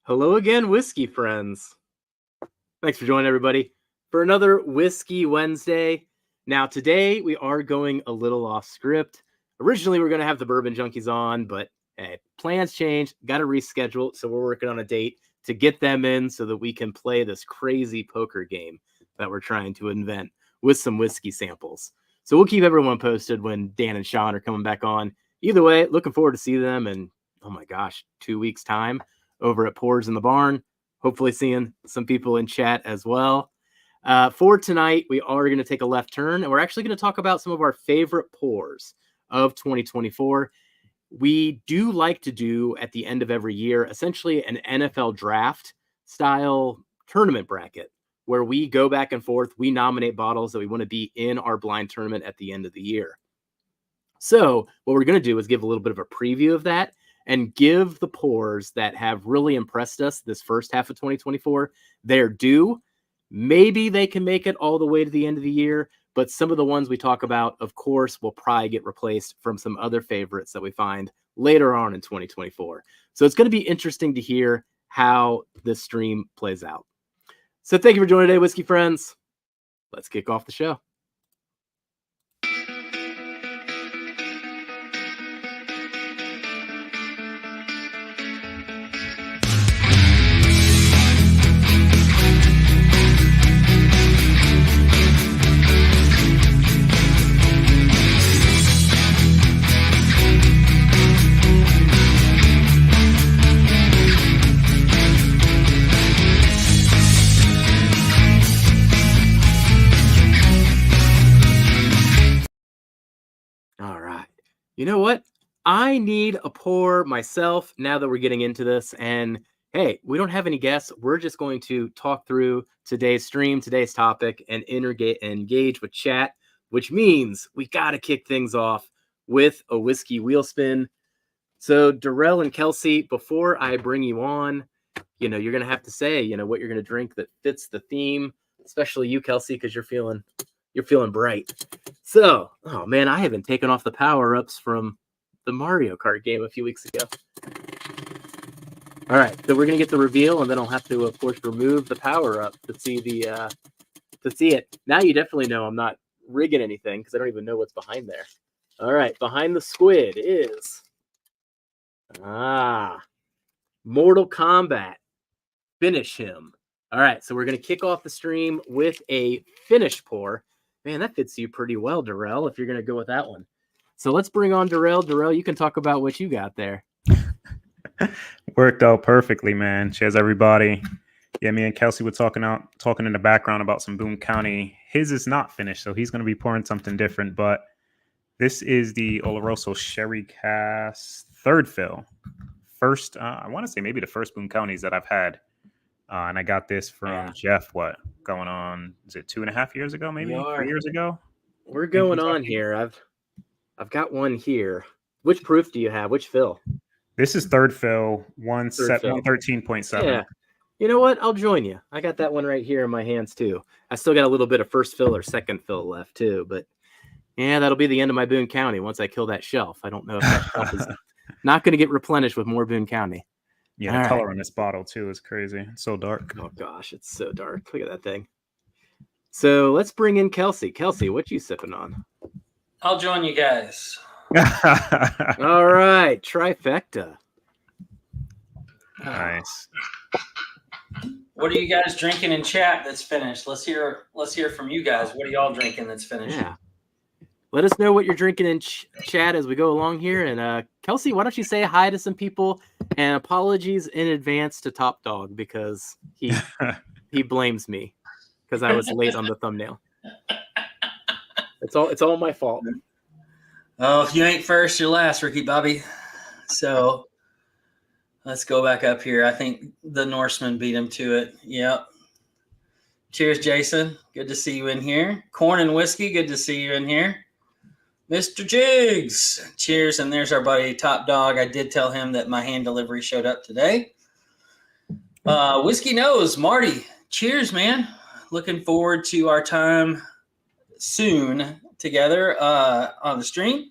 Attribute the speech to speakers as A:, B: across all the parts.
A: Hello again, whiskey friends. Thanks for joining everybody for another Whiskey Wednesday. Now, today we are going a little off script. Originally, we are going to have the Bourbon Junkies on, but hey, plans changed, got to reschedule. So we're working on a date to get them in so that we can play this crazy poker game that we're trying to invent with some whiskey samples. So we'll keep everyone posted when Dan and Sean are coming back on. Either way, looking forward to see them in, oh my gosh, 2 weeks' time over at Pours in the Barn. Hopefully seeing some people in chat as well. For tonight, we are going to take a left turn, and we're actually going to talk about some of our favorite pours of 2024. We do like to do at the end of every year, essentially an NFL draft style tournament bracket where we go back and forth. We nominate bottles that we want to be in our blind tournament at the end of the year. So what we're going to do is give a little bit of a preview of that and give the pours that have really impressed us this first half of 2024 their due. Maybe they can make it all the way to the end of the year, but some of the ones we talk about, of course, will probably get replaced from some other favorites that we find later on in 2024. So it's going to be interesting to hear how this stream plays out. So thank you for joining today, whiskey friends. Let's kick off the show. You know what? I need a pour myself now that we're getting into this. And hey, we don't have any guests. We're just going to talk through today's stream, today's topic, and engage with chat, which means we got to kick things off with a whiskey wheel spin. So Darrell and Kelsey, before I bring you on, you're going to have to say, what you're going to drink that fits the theme, especially you, Kelsey, because you're feeling bright. So, oh man, I haven't taken off the power-ups from the Mario Kart game a few weeks ago. All right, so we're gonna get the reveal, and then I'll have to, of course, remove the power-up to see it. Now you definitely know I'm not rigging anything because I don't even know what's behind there. All right, behind the squid is Mortal Kombat. Finish him. All right, so we're gonna kick off the stream with a finish pour. Man, that fits you pretty well, Darrell, if you're going to go with that one. So let's bring on Darrell. Darrell, you can talk about what you got there.
B: Worked out perfectly, man. Cheers, everybody. Yeah, me and Kelsey were talking in the background about some Boone County. His is not finished, so he's going to be pouring something different. But this is the Oloroso Sherry Cask third fill. First, I want to say maybe the first Boone Counties that I've had. And I got this from Jeff, going on, is it 2.5 years ago, maybe 3 years ago?
A: We're going on here. I've got one here. Which proof do you have? Which fill?
B: This is third fill, 113.7.
A: Yeah. You know what? I'll join you. I got that one right here in my hands too. I still got a little bit of first fill or second fill left too, but yeah, that'll be the end of my Boone County once I kill that shelf. I don't know if that shelf is not going to get replenished with more Boone County.
B: Yeah, the color in this bottle, too, is crazy. It's so dark.
A: Oh, gosh, it's so dark. Look at that thing. So let's bring in Kelsey. Kelsey, what you sipping on?
C: I'll join you guys.
A: All right, trifecta.
B: Nice.
C: What are you guys drinking in chat that's finished? Let's hear from you guys. What are y'all drinking that's finished?
A: Yeah. Let us know what you're drinking in chat as we go along here. And Kelsey, why don't you say hi to some people? And apologies in advance to Top Dog because he blames me because I was late on the thumbnail. It's all my fault.
C: Oh, if you ain't first, you're last, Ricky Bobby. So let's go back up here. I think the Norseman beat him to it. Yep. Cheers, Jason. Good to see you in here. Corn and whiskey. Good to see you in here. Mr. Jigs, cheers. And there's our buddy Top Dog. I did tell him that my hand delivery showed up today. Whiskey Nose, Marty, cheers, man. Looking forward to our soon together on the stream.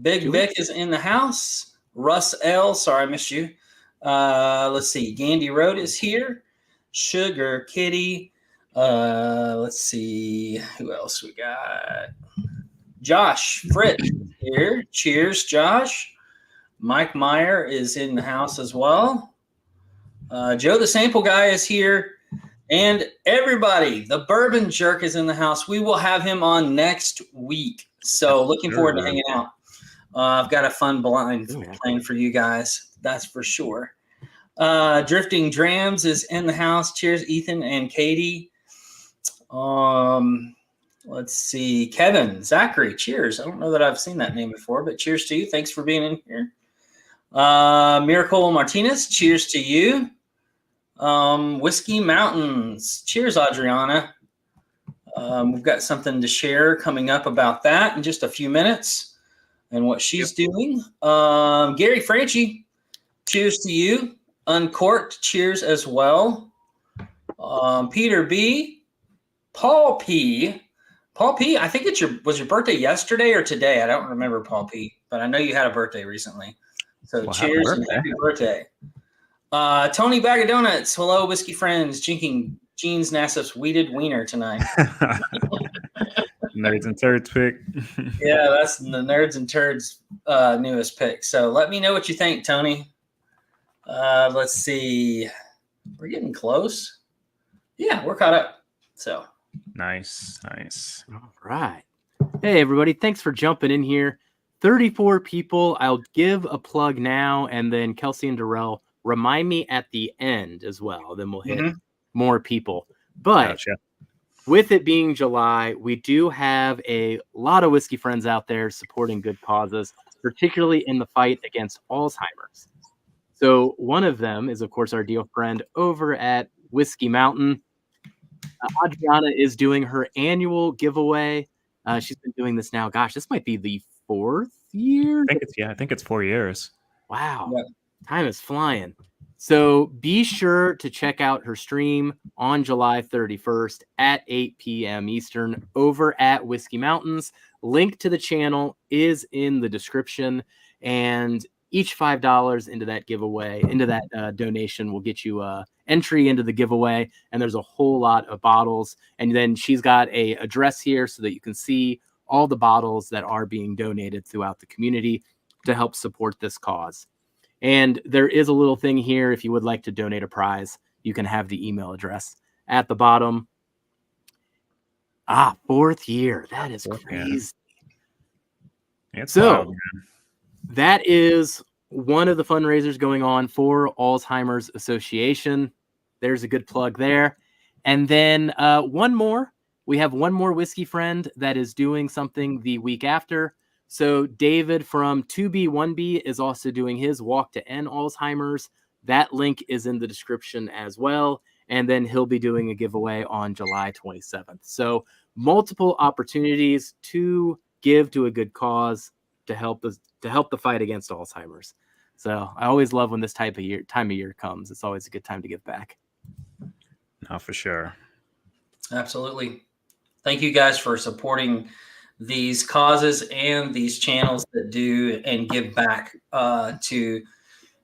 C: Big Vic is in the house. Russ L, sorry I missed you. Let's see. Gandy Road is here. Sugar Kitty. Let's see. Who else we got? Josh Fritz here. Cheers, Josh. Mike Meyer is in the house as well. Joe the Sample Guy is here. And everybody, the Bourbon Jerk is in the house. We will have him on next week. So looking forward to hanging out. I've got a fun blind planned for you guys. That's for sure. Drifting Drams is in the house. Cheers, Ethan and Katie. Let's see. Kevin, Zachary, cheers. I don't know that I've seen that name before, but cheers to you. Thanks for being in here. Miracle Martinez, cheers to you. Whiskey Mountains, cheers, Adriana. We've got something to share coming up about that in just a few minutes and what she's doing. Gary Franchi, cheers to you. Uncorked, cheers as well. Peter B. Paul P. Paul P. I think was your birthday yesterday or today? I don't remember, Paul P. But I know you had a birthday recently. So cheers and happy birthday. Tony Bag of Donuts. Hello, whiskey friends. Drinking Gene's Nassif's Weeded Wiener tonight.
B: Nerds and Turds pick.
C: Yeah, that's the Nerds and Turds newest pick. So let me know what you think, Tony. Let's see. We're getting close. Yeah, we're caught up. So
B: Nice.
A: All right. Hey, everybody. Thanks for jumping in here. 34 people. I'll give a plug now, and then Kelsey and Darrell remind me at the end as well. Then we'll hit more people. But with it being July, we do have a lot of whiskey friends out there supporting good causes, particularly in the fight against Alzheimer's. So one of them is, of course, our dear friend over at Whiskey Mountain. Adriana is doing her annual giveaway. She's been doing this now. Gosh, this might be the 4th year.
B: I think it's 4 years.
A: Wow. Yeah. Time is flying. So be sure to check out her stream on July 31st at 8 p.m. Eastern over at Whiskey Mountains. Link to the channel is in the description, and each $5 into that giveaway, into that donation will get you entry into the giveaway. And there's a whole lot of bottles. And then she's got a address here so that you can see all the bottles that are being donated throughout the community to help support this cause. And there is a little thing here. If you would like to donate a prize, you can have the email address at the bottom. 4th year. That is crazy.
B: It's
A: so
B: wild, man.
A: That is one of the fundraisers going on for Alzheimer's Association. There's a good plug there. And then one more. We have one more whiskey friend that is doing something the week after. So David from 2B1B is also doing his Walk to End Alzheimer's. That link is in the description as well. And then he'll be doing a giveaway on July 27th. So multiple opportunities to give to a good cause to help the fight against Alzheimer's. So I always love when this time of year comes. It's always a good time to give back.
B: No, for sure.
C: Absolutely. Thank you guys for supporting these causes and these channels that do and give back to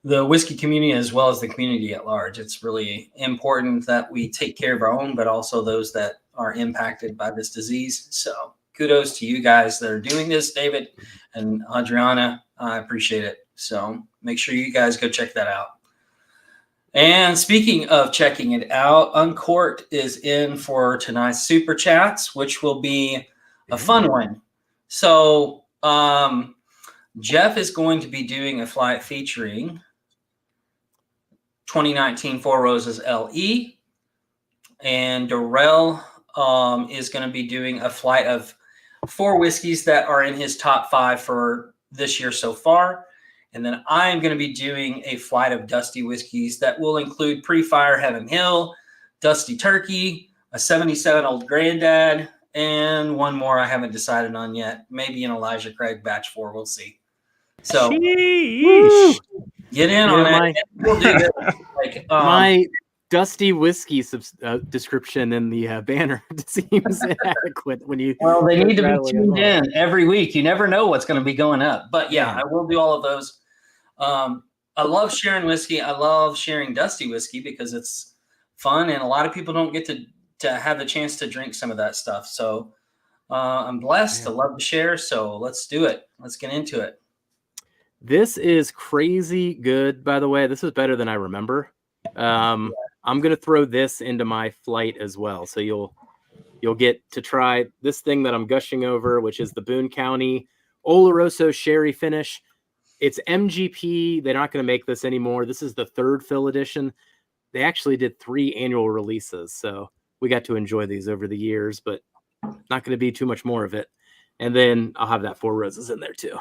C: the whiskey community as well as the community at large. It's really important that we take care of our own, but also those that are impacted by this disease. So kudos to you guys that are doing this, David and Adriana. I appreciate it. So make sure you guys go check that out. And speaking of checking it out, Uncorked is in for tonight's Super Chats, which will be a fun one. So Jeff is going to be doing a flight featuring 2019 Four Roses LE. And Darrell is going to be doing a flight of 4 whiskeys that are in his top 5 for this year so far. And then I'm going to be doing a flight of Dusty whiskeys that will include Pre-Fire Heaven Hill, Dusty Turkey, a 77 Old Granddad, and one more I haven't decided on yet. Maybe an Elijah Craig Batch 4. We'll see. So get in on that. We'll do it.
A: My Dusty whiskey description in the banner seems inadequate when you.
C: Well, they need to be tuned in every week. You never know what's going to be going up. But yeah, I will do all of those. I love sharing whiskey. I love sharing Dusty whiskey because it's fun, and a lot of people don't get to have the chance to drink some of that stuff. So I'm blessed. I love to share. So let's do it. Let's get into it.
A: This is crazy good, by the way. This is better than I remember. I'm gonna throw this into my flight as well, so you'll get to try this thing that I'm gushing over, which is the Boone County Oloroso Sherry Finish. It's MGP. They're not going to make this anymore. This is the third fill edition. They actually did 3 annual releases, so we got to enjoy these over the years, but not going to be too much more of it. And then I'll have that 4 Roses in there too.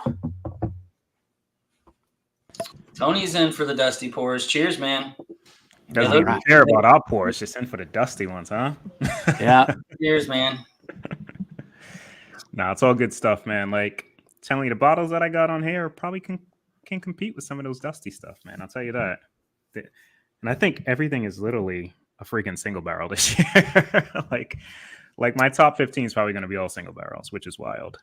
C: Tony's in for the Dusty pours. Cheers, man.
B: Doesn't even care about our pours. Just in for the dusty ones, huh?
A: Yeah.
C: Cheers, man.
B: Nah, it's all good stuff, man. Like, telling you, the bottles that I got on here probably can compete with some of those dusty stuff, man. I'll tell you that. And I think everything is literally a freaking single barrel this year. like my top 15 is probably going to be all single barrels, which is wild.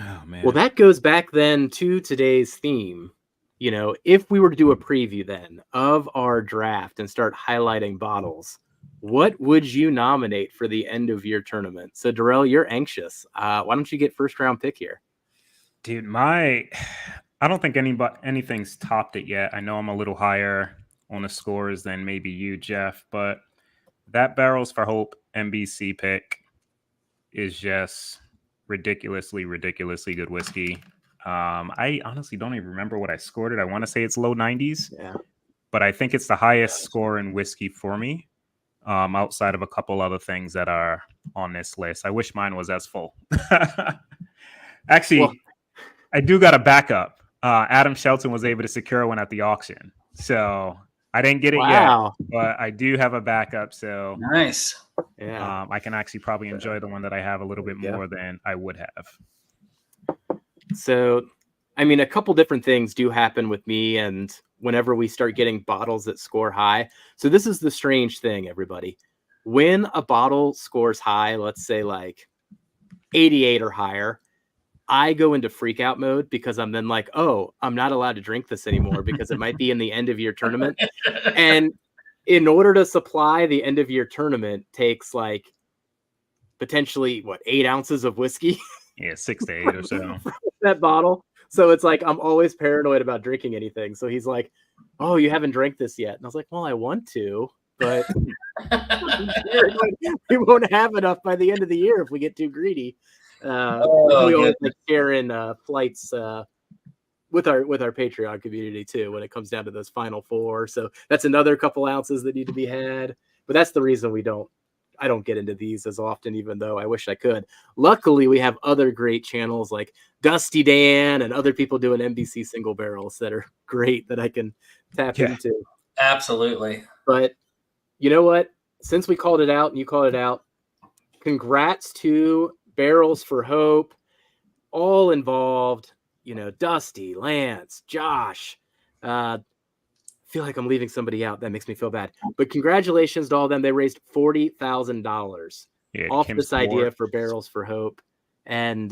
B: Oh man.
A: Well, that goes back then to today's theme. You know, if we were to do a preview then of our draft and start highlighting bottles, what would you nominate for the end of year tournament? So, Darrell, you're anxious. Why don't you get first round pick here?
B: Dude, I don't think anything's topped it yet. I know I'm a little higher on the scores than maybe you, Jeff, but that Barrels for Hope NBC pick is just ridiculously good whiskey. I honestly don't even remember what I scored it. I want to say it's low 90s, but I think it's the highest score in whiskey for me, outside of a couple other things that are on this list. I wish mine was as full. Actually, I do got a backup. Adam Shelton was able to secure one at the auction, so I didn't get it yet, but I do have a backup. So
C: nice.
A: Yeah,
B: I can actually probably enjoy the one that I have a little bit more than I would have.
A: So, I mean, a couple different things do happen with me, and whenever we start getting bottles that score high. So this is the strange thing, everybody. When a bottle scores high, let's say like 88 or higher, I go into freak out mode because I'm then like, oh, I'm not allowed to drink this anymore because it might be in the end of year tournament. And in order to supply the end of year tournament takes like potentially 8 ounces of whiskey.
B: Yeah, 6 to 8 or so.
A: That bottle. So it's like I'm always paranoid about drinking anything. So he's like, oh, you haven't drank this yet. And I was like, well, I want to, but we won't have enough by the end of the year if we get too greedy. We always like sharing flights with our Patreon community too when it comes down to those final 4. So that's another couple ounces that need to be had. But that's the reason I don't get into these as often, even though I wish I could. Luckily, we have other great channels like Dusty Dan and other people doing NBC single barrels that are great that I can tap into.
C: Absolutely.
A: But you know what? Since we called it out and you called it out, congrats to Barrels for Hope, all involved, you know, Dusty, Lance, Josh. Feel like I'm leaving somebody out. That makes me feel bad. But congratulations to all of them. They raised $40,000 off this idea for Barrels for Hope. And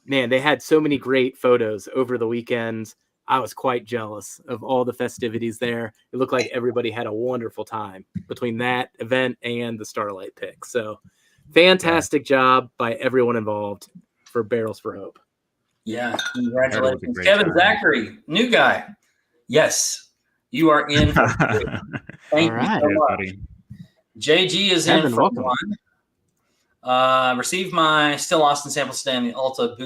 A: man, they had so many great photos over the weekend. I was quite jealous of all the festivities there. It looked like everybody had a wonderful time between that event and the Starlight pick. So fantastic job by everyone involved for Barrels for Hope.
C: Yeah, congratulations. Kevin Zachary, new guy. Yes. You are in. Thank you so much. JG is in for one. Received my Still Austin sample today in the Ulta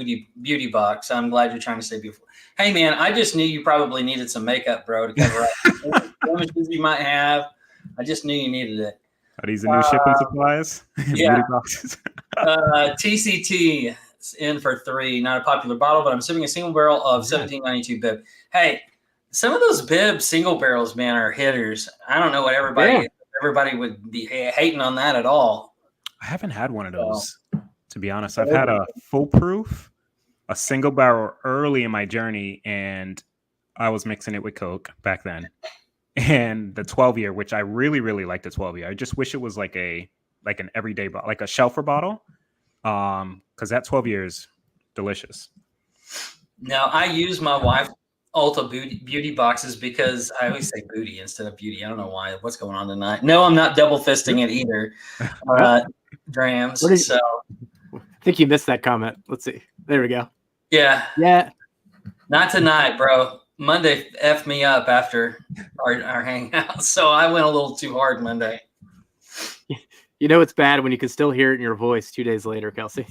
C: beauty box. I'm glad you're trying to stay beautiful. Hey man, I just knew you probably needed some makeup, bro, to cover up the blemishes you might have. I just knew you needed it.
B: Are these the new shipping supplies?
C: Yeah. TCT is in for 3. Not a popular bottle, but I'm sipping a single barrel of 1792 bib. Hey. Some of those bib single barrels, man, are hitters. I don't know what everybody would be hating on that at all.
B: I haven't had one of those, to be honest. I've had a foolproof, a single barrel early in my journey, and I was mixing it with Coke back then. And the 12-year, which I really, really like the 12-year. I just wish it was like an everyday bottle, like a shelfer bottle, because that 12 year is delicious.
C: Now, I use my wife Ulta beauty boxes because I always say booty instead of beauty. I don't know why. What's going on tonight? No, I'm not double fisting it either. Drams. So
A: I think you missed that comment. Let's see. There we go.
C: yeah.
A: Yeah.
C: Not tonight, bro. Monday effed me up after our hangout. So I went a little too hard Monday.
A: You know it's bad when you can still hear it in your voice 2 days later, Kelsey.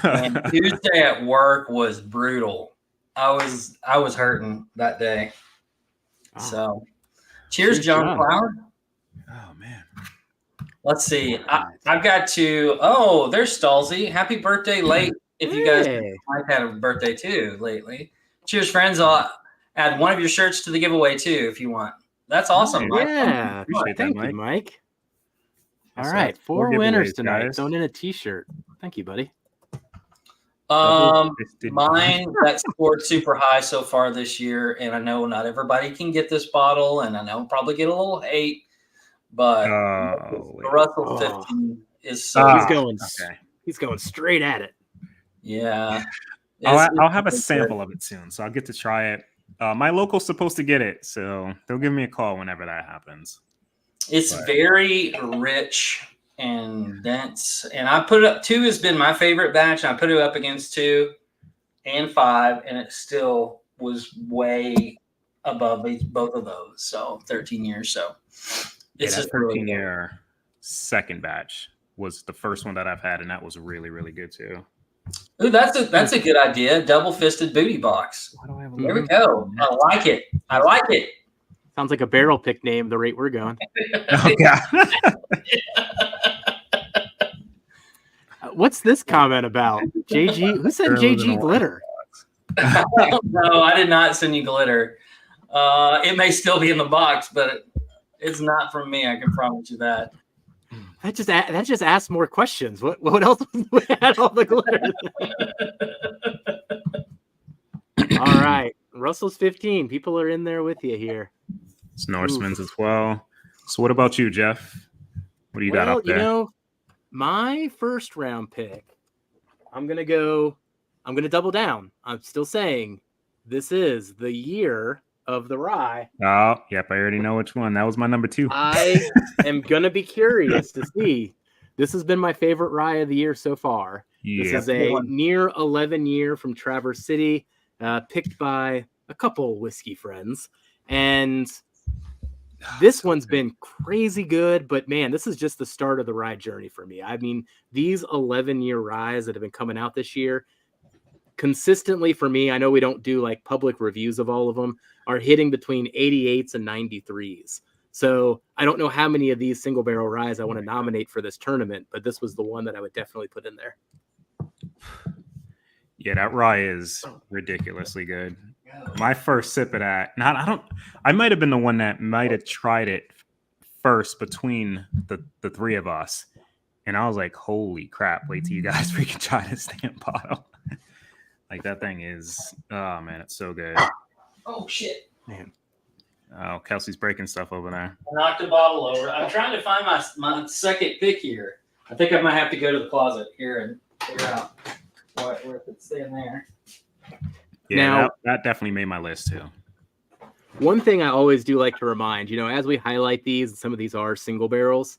C: And Tuesday at work was brutal. I was hurting that day.
A: Oh.
C: So cheers, John Flower.
B: Oh man.
C: Let's see. I've got to. Oh, there's Stalsy. Happy birthday late. If you guys might have had a birthday too lately. Cheers, friends. I'll add one of your shirts to the giveaway too if you want. That's awesome, Mike.
A: Yeah.
B: Appreciate
A: Thank
B: that,
A: you, Mike. All
B: So
A: right. 4 winners tonight.
B: guys.
A: Throwing in a t-shirt. Thank you, buddy.
C: Mine that scored super high so far this year, and I know not everybody can get this bottle, and I know I'll probably get a little hate, but the Russell 15 is so
A: he's going straight at it.
C: Yeah.
B: I'll have a sample of it soon, so I'll get to try it. My local's supposed to get it, so they'll give me a call whenever that happens.
C: It's very rich and dense, and I put it up. 2 has been my favorite batch, and I put it up against 2 and 5, and it still was way above both of those. So 13 years. So it's
B: that 13-year second batch was the first one that I've had, and that was really, really good too.
C: Ooh, that's a good idea. Double-fisted booty box. There we go. I like it. I like it.
A: Sounds like a barrel pick name. The rate we're going.
B: Oh yeah.
A: What's this comment about? JG? Who said JG glitter?
C: No, I did not send you glitter. It may still be in the box, but it's not from me. I can promise you that.
A: That just asks more questions. What else had all the glitter? All right, Russell's 15. People are in there with you here.
B: It's Norseman's as well. So what about you, Jeff? What do you got up there?
A: You know, my first round pick, I'm going to double down. I'm still saying this is the year of the rye.
B: Oh, yep. I already know which one. That was my number 2.
A: I am going to be curious to see. This has been my favorite rye of the year so far. This is a near 11 year from Traverse City, picked by a couple whiskey friends. And this one's been crazy good, but man, this is just the start of the rye journey for me. I mean, these 11-year ryes that have been coming out this year, consistently for me, I know we don't do like public reviews of all of them, are hitting between 88s and 93s. So I don't know how many of these single barrel ryes I want to nominate for this tournament, but this was the one that I would definitely put in there.
B: Yeah, that rye is ridiculously good. My first sip of that, I might have been the one that might have tried it first between the three of us. And I was like, holy crap, wait till you guys freaking try this damn bottle. Like that thing is, oh man, it's so good.
C: Oh shit.
A: Man.
B: Oh, Kelsey's breaking stuff over there.
C: I knocked a bottle over. I'm trying to find my second pick here. I think I might have to go to the closet here and figure out where it's staying there.
B: Yeah, now, that definitely made my list too.
A: One thing I always do like to remind, as we highlight these, some of these are single barrels.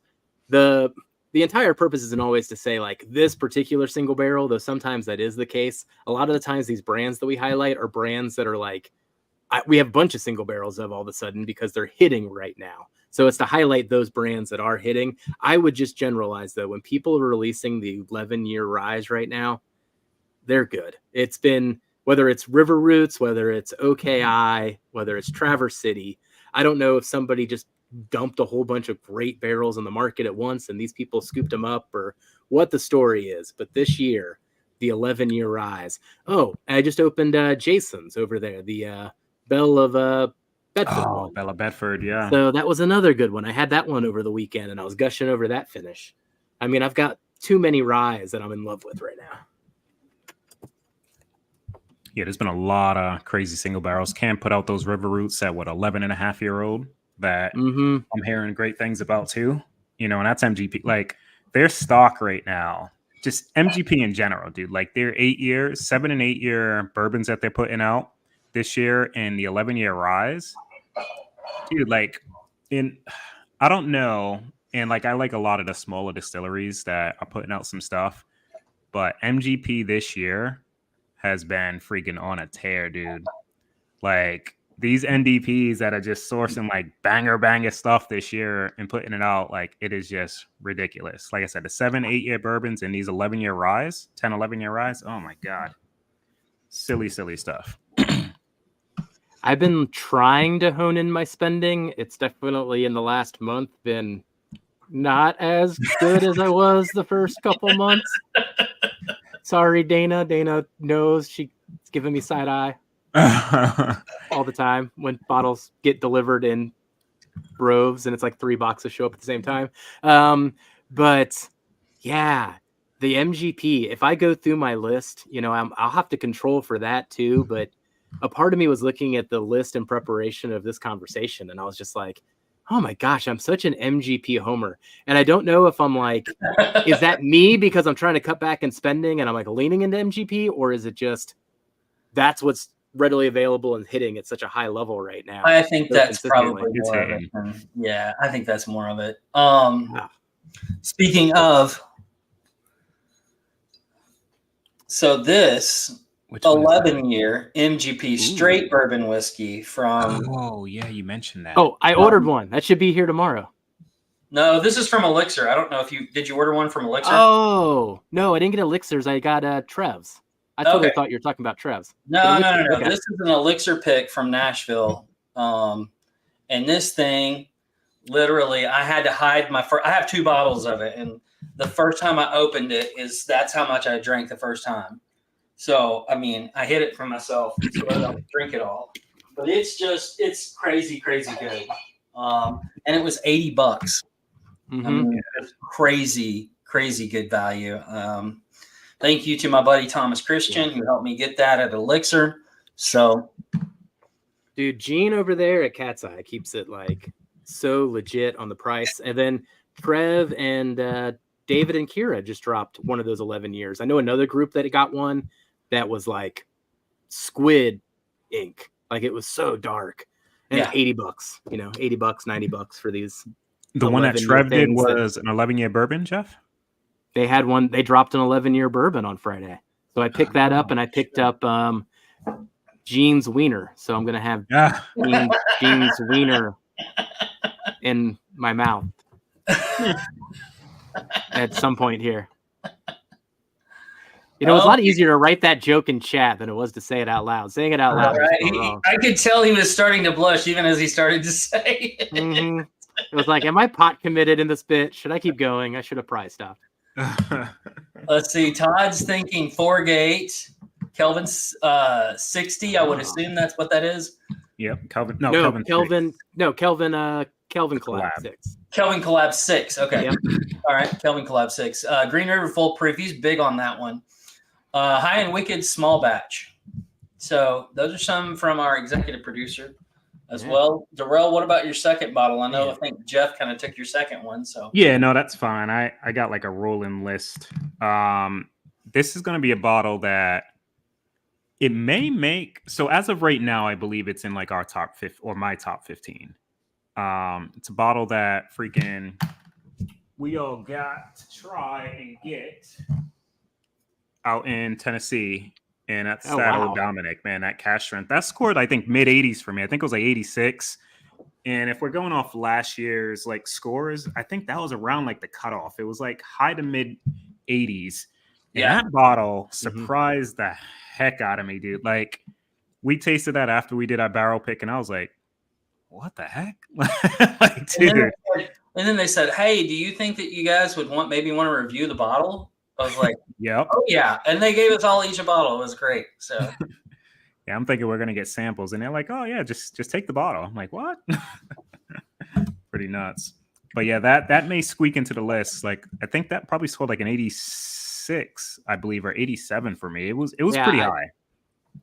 A: The entire purpose isn't always to say like this particular single barrel, though sometimes that is the case. A lot of the times these brands that we highlight are brands that are like, we have a bunch of single barrels of all of a sudden because they're hitting right now. So it's to highlight those brands that are hitting. I would just generalize though, when people are releasing the 11-year rise right now, they're good. It's been, whether it's River Roots, whether it's OKI, whether it's Traverse City. I don't know if somebody just dumped a whole bunch of great barrels in the market at once and these people scooped them up or what the story is. But this year, the 11-year rise. Oh, I just opened Jason's over there, the Belle of Bedford.
B: Oh, Bella Bedford, yeah.
A: So that was another good one. I had that one over the weekend and I was gushing over that finish. I mean, I've got too many ryes that I'm in love with right now.
B: Yeah, there's been a lot of crazy single barrels. Cam put out those River Roots at 11.5-year-old that I'm hearing great things about too. And that's MGP. Like their stock right now just MGP in general, dude. Like their 7 and 8 year bourbons that they're putting out this year and the 11-year rise, dude. Like, I don't know, and like I like a lot of the smaller distilleries that are putting out some stuff, but MGP this year has been freaking on a tear, dude. Like these NDPs that are just sourcing like banger stuff this year and putting it out, like it is just ridiculous. Like I said, the 7, 8 year bourbons and these 11-year rise, 10, 11-year rise. Oh my God. Silly stuff.
A: I've been trying to hone in my spending. It's definitely in the last month been not as good as I was the first couple months. Sorry, Dana. Dana knows she's giving me side eye all the time when bottles get delivered in droves and it's like 3 boxes show up at the same time. But yeah, the MGP, if I go through my list, I'll have to control for that too. But a part of me was looking at the list in preparation of this conversation, and I was just like, oh my gosh, I'm such an MGP homer. And I don't know if I'm like, is that me because I'm trying to cut back in spending and I'm like leaning into MGP, or is it just that's what's readily available and hitting at such a high level right now?
C: I think that's probably more of it. Yeah, I think that's more of it. Speaking of, so this 11-year MGP straight bourbon whiskey from.
B: Oh yeah, you mentioned that.
A: Oh, I ordered one. That should be here tomorrow.
C: No, this is from Elixir. I don't know if did you order one from Elixir?
A: Oh no, I didn't get Elixirs. I got Trev's. I totally thought you were talking about Trev's.
C: No. Okay. This is an Elixir pick from Nashville. And this thing, literally, I had to hide I have 2 bottles of it, and the first time I opened it that's how much I drank the first time. So, I mean, I hid it from myself so I don't drink it all. But it's crazy good. And it was $80.
A: Mm-hmm.
C: I mean, it's crazy good value. Thank you to my buddy Thomas Christian who helped me get that at Elixir. So,
A: dude, Gene over there at Cat's Eye keeps it like so legit on the price. And then Trev and David and Kira just dropped one of those 11 years. I know another group that got one that was like squid ink. Like it was so dark. And it's $80, $80, $90 for these.
B: The one that Trev did was an 11-year bourbon, Jeff?
A: They had one. They dropped an 11-year bourbon on Friday. So I picked that up, and I picked up Gene's Wiener. So I'm going to have Gene's Wiener in my mouth at some point here. It was a lot easier to write that joke in chat than it was to say it out loud. Saying it out loud.
C: Right. I could tell he was starting to blush even as he started to say it.
A: Mm-hmm. It was like, am I pot committed in this bit? Should I keep going? I should have probably stopped.
C: Let's see. Todd's thinking 4-gate. Kelvin's 60. I would assume that's what that is.
B: Yep.
A: Kelvin
B: Collab
A: 6.
C: Kelvin Collab 6. Okay.
A: Yep.
C: All right. Kelvin Collab 6. Green River Full Proof. He's big on that one. High and Wicked Small Batch. So those are some from our executive producer as well. Darrell, what about your second bottle? I think Jeff kind of took your second one. So
B: yeah, no, that's fine. I got like a rolling list. This is going to be a bottle that it may make. So as of right now, I believe it's in like our top 5 or my top 15. It's a bottle that freaking we all got to try and get out in Tennessee. And that's Saddle Dominic, man, that cash strength. That scored, I think, mid-80s for me. I think it was like 86. And if we're going off last year's like scores, I think that was around like the cutoff. It was like high to mid-80s. And that bottle surprised the heck out of me, dude. Like, we tasted that after we did our barrel pick, and I was like, what the heck? Like, dude.
C: And then they said, hey, do you think that you guys would want to review the bottle? I was like,
B: yep.
C: Oh, yeah. And they gave us all each a bottle. It was great. So,
B: yeah, I'm thinking we're going to get samples. And they're like, oh, yeah, just take the bottle. I'm like, what? Pretty nuts. But yeah, that may squeak into the list. Like, I think that probably scored like an 86, I believe, or 87 for me. It was pretty high.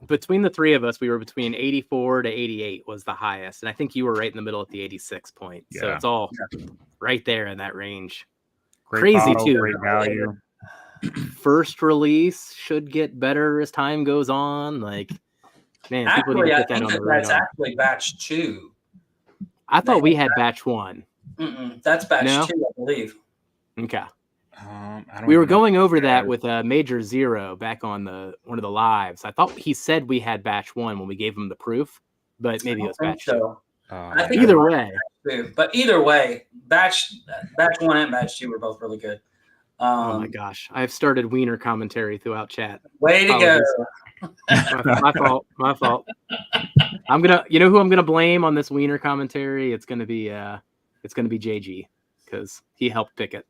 A: Between the three of us, we were between 84 to 88 was the highest. And I think you were right in the middle at the 86 point. Yeah. So it's all right there in that range.
B: Great
A: crazy
B: bottle,
A: too.
B: Great value.
A: first release should get better as time goes on. Like, man, people need
C: Actually,
A: to
C: I
A: put that
C: think
A: on the
C: that's
A: radar.
C: actually batch 2.
A: I thought we had batch 1.
C: That's batch
A: No?
C: 2, I believe.
A: Okay.
B: I don't
A: We were
B: even know.
A: going over that with Major Zero back on one of the lives. I thought he said we had batch 1 when we gave him the proof, but maybe it was batch 2.
C: I think
A: Either way.
C: But either way, batch 1 and batch 2 were both really good.
A: Oh my gosh. I've started wiener commentary throughout chat.
C: Way to go.
A: My fault. You know who I'm gonna blame on this wiener commentary? It's gonna be JG, because he helped pick it.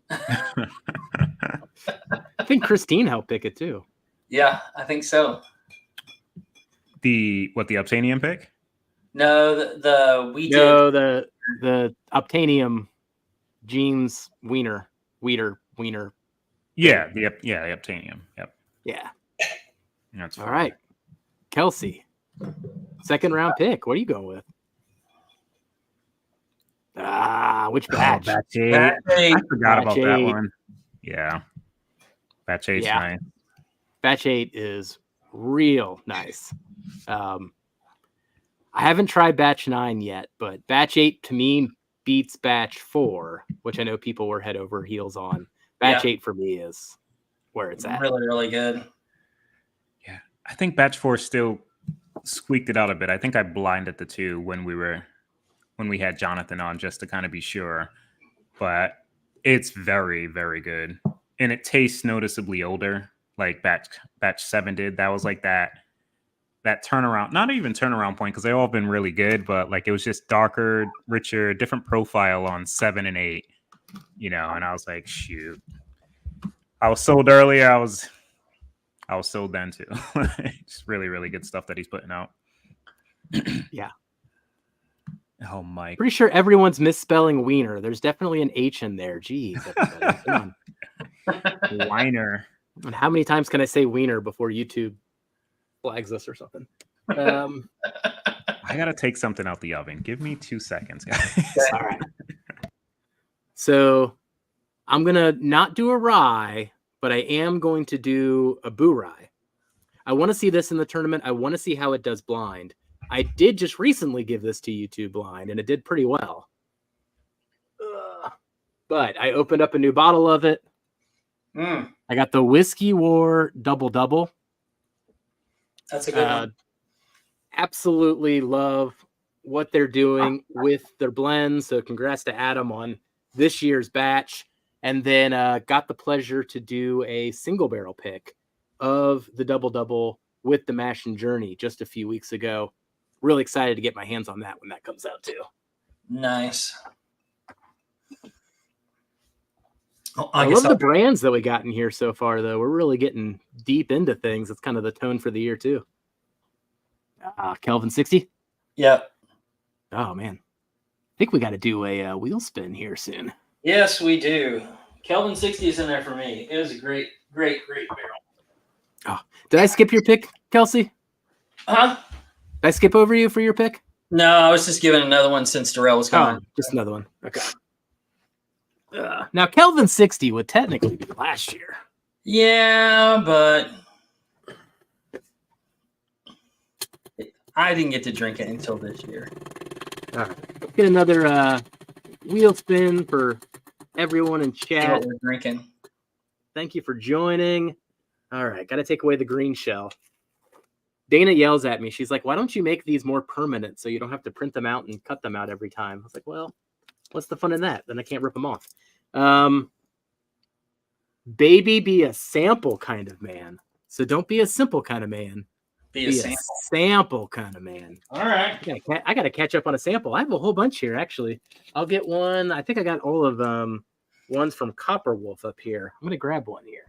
A: I think Christine helped pick it too.
C: Yeah, I think so.
B: The Obsidian pick?
C: No,
A: the Obtanium jeans wiener.
B: Yeah, the Obsidian. Yep.
A: Yeah.
B: That's
A: all right. Kelsey, second round pick. What are you going with? Which batch?
B: Batch 8. I forgot about that one. Yeah. Batch 8's nice.
A: Batch 8 is real nice. I haven't tried batch 9 yet, but batch 8 to me beats batch 4, which I know people were head over heels on. Batch 8 for me is where it's at.
C: Really, really good.
B: Yeah. I think batch 4 still squeaked it out a bit. I think I blinded the 2 when we had Jonathan on, just to kind of be sure. But it's very, very good. And it tastes noticeably older, like batch 7 did. That was like that turnaround, not even turnaround point, because they've all been really good, but like it was just darker, richer, different profile on 7 and 8, and I was like, shoot. I was sold earlier. I was sold then too. Just really, really good stuff that he's putting out.
A: Yeah.
B: Oh, Mike.
A: Pretty sure everyone's misspelling wiener. There's definitely an H in there. Jeez, everybody. Come on.
B: Wiener.
A: And how many times can I say wiener before YouTube flags us or something?
B: I gotta take something out the oven. Give me 2 seconds, guys.
A: All right. So I'm gonna not do a rye, but I am going to do a boo rye. I want to see this in the tournament. I want to see how it does blind. I did just recently give this to YouTube blind, and it did pretty well. But I opened up a new bottle of it. I got the Whiskey War Double.
C: That's a good one.
A: Absolutely love what they're doing with their blends. So congrats to Adam on this year's batch. And then got the pleasure to do a single barrel pick of the Double with the Mash and Journey just a few weeks ago. Really excited to get my hands on that when that comes out too.
C: Nice.
A: I love the brands that we got in here so far, though. We're really getting deep into things. It's kind of the tone for the year too. Kelvin 60.
C: Yep.
A: Oh man, I think we got to do a wheel spin here soon.
C: Yes, we do. Kelvin 60 is in there for me. It was a great barrel.
A: Oh, did I skip your pick, Kelsey?
C: Huh?
A: Did I skip over you for your pick?
C: No, I was just giving another one since Darrell was gone.
A: Just another one. Okay. Now, Kelvin 60 would technically be last year.
C: Yeah, but I didn't get to drink it until this year.
A: All right. Let's get another wheel spin for everyone in
C: See
A: chat.
C: what we're drinking.
A: Thank you for joining. All right. Got to take away the green shell. Dana yells at me. She's like, why don't you make these more permanent so you don't have to print them out and cut them out every time? I was like, well, what's the fun in that? Then I can't rip them off. Baby, be a sample kind of man. So don't be a simple kind of man.
C: Be a
A: sample kind of man.
C: All right.
A: I got to catch up on a sample. I have a whole bunch here, actually. I'll get one. I think I got all of ones from Copper Wolf up here. I'm going to grab one here.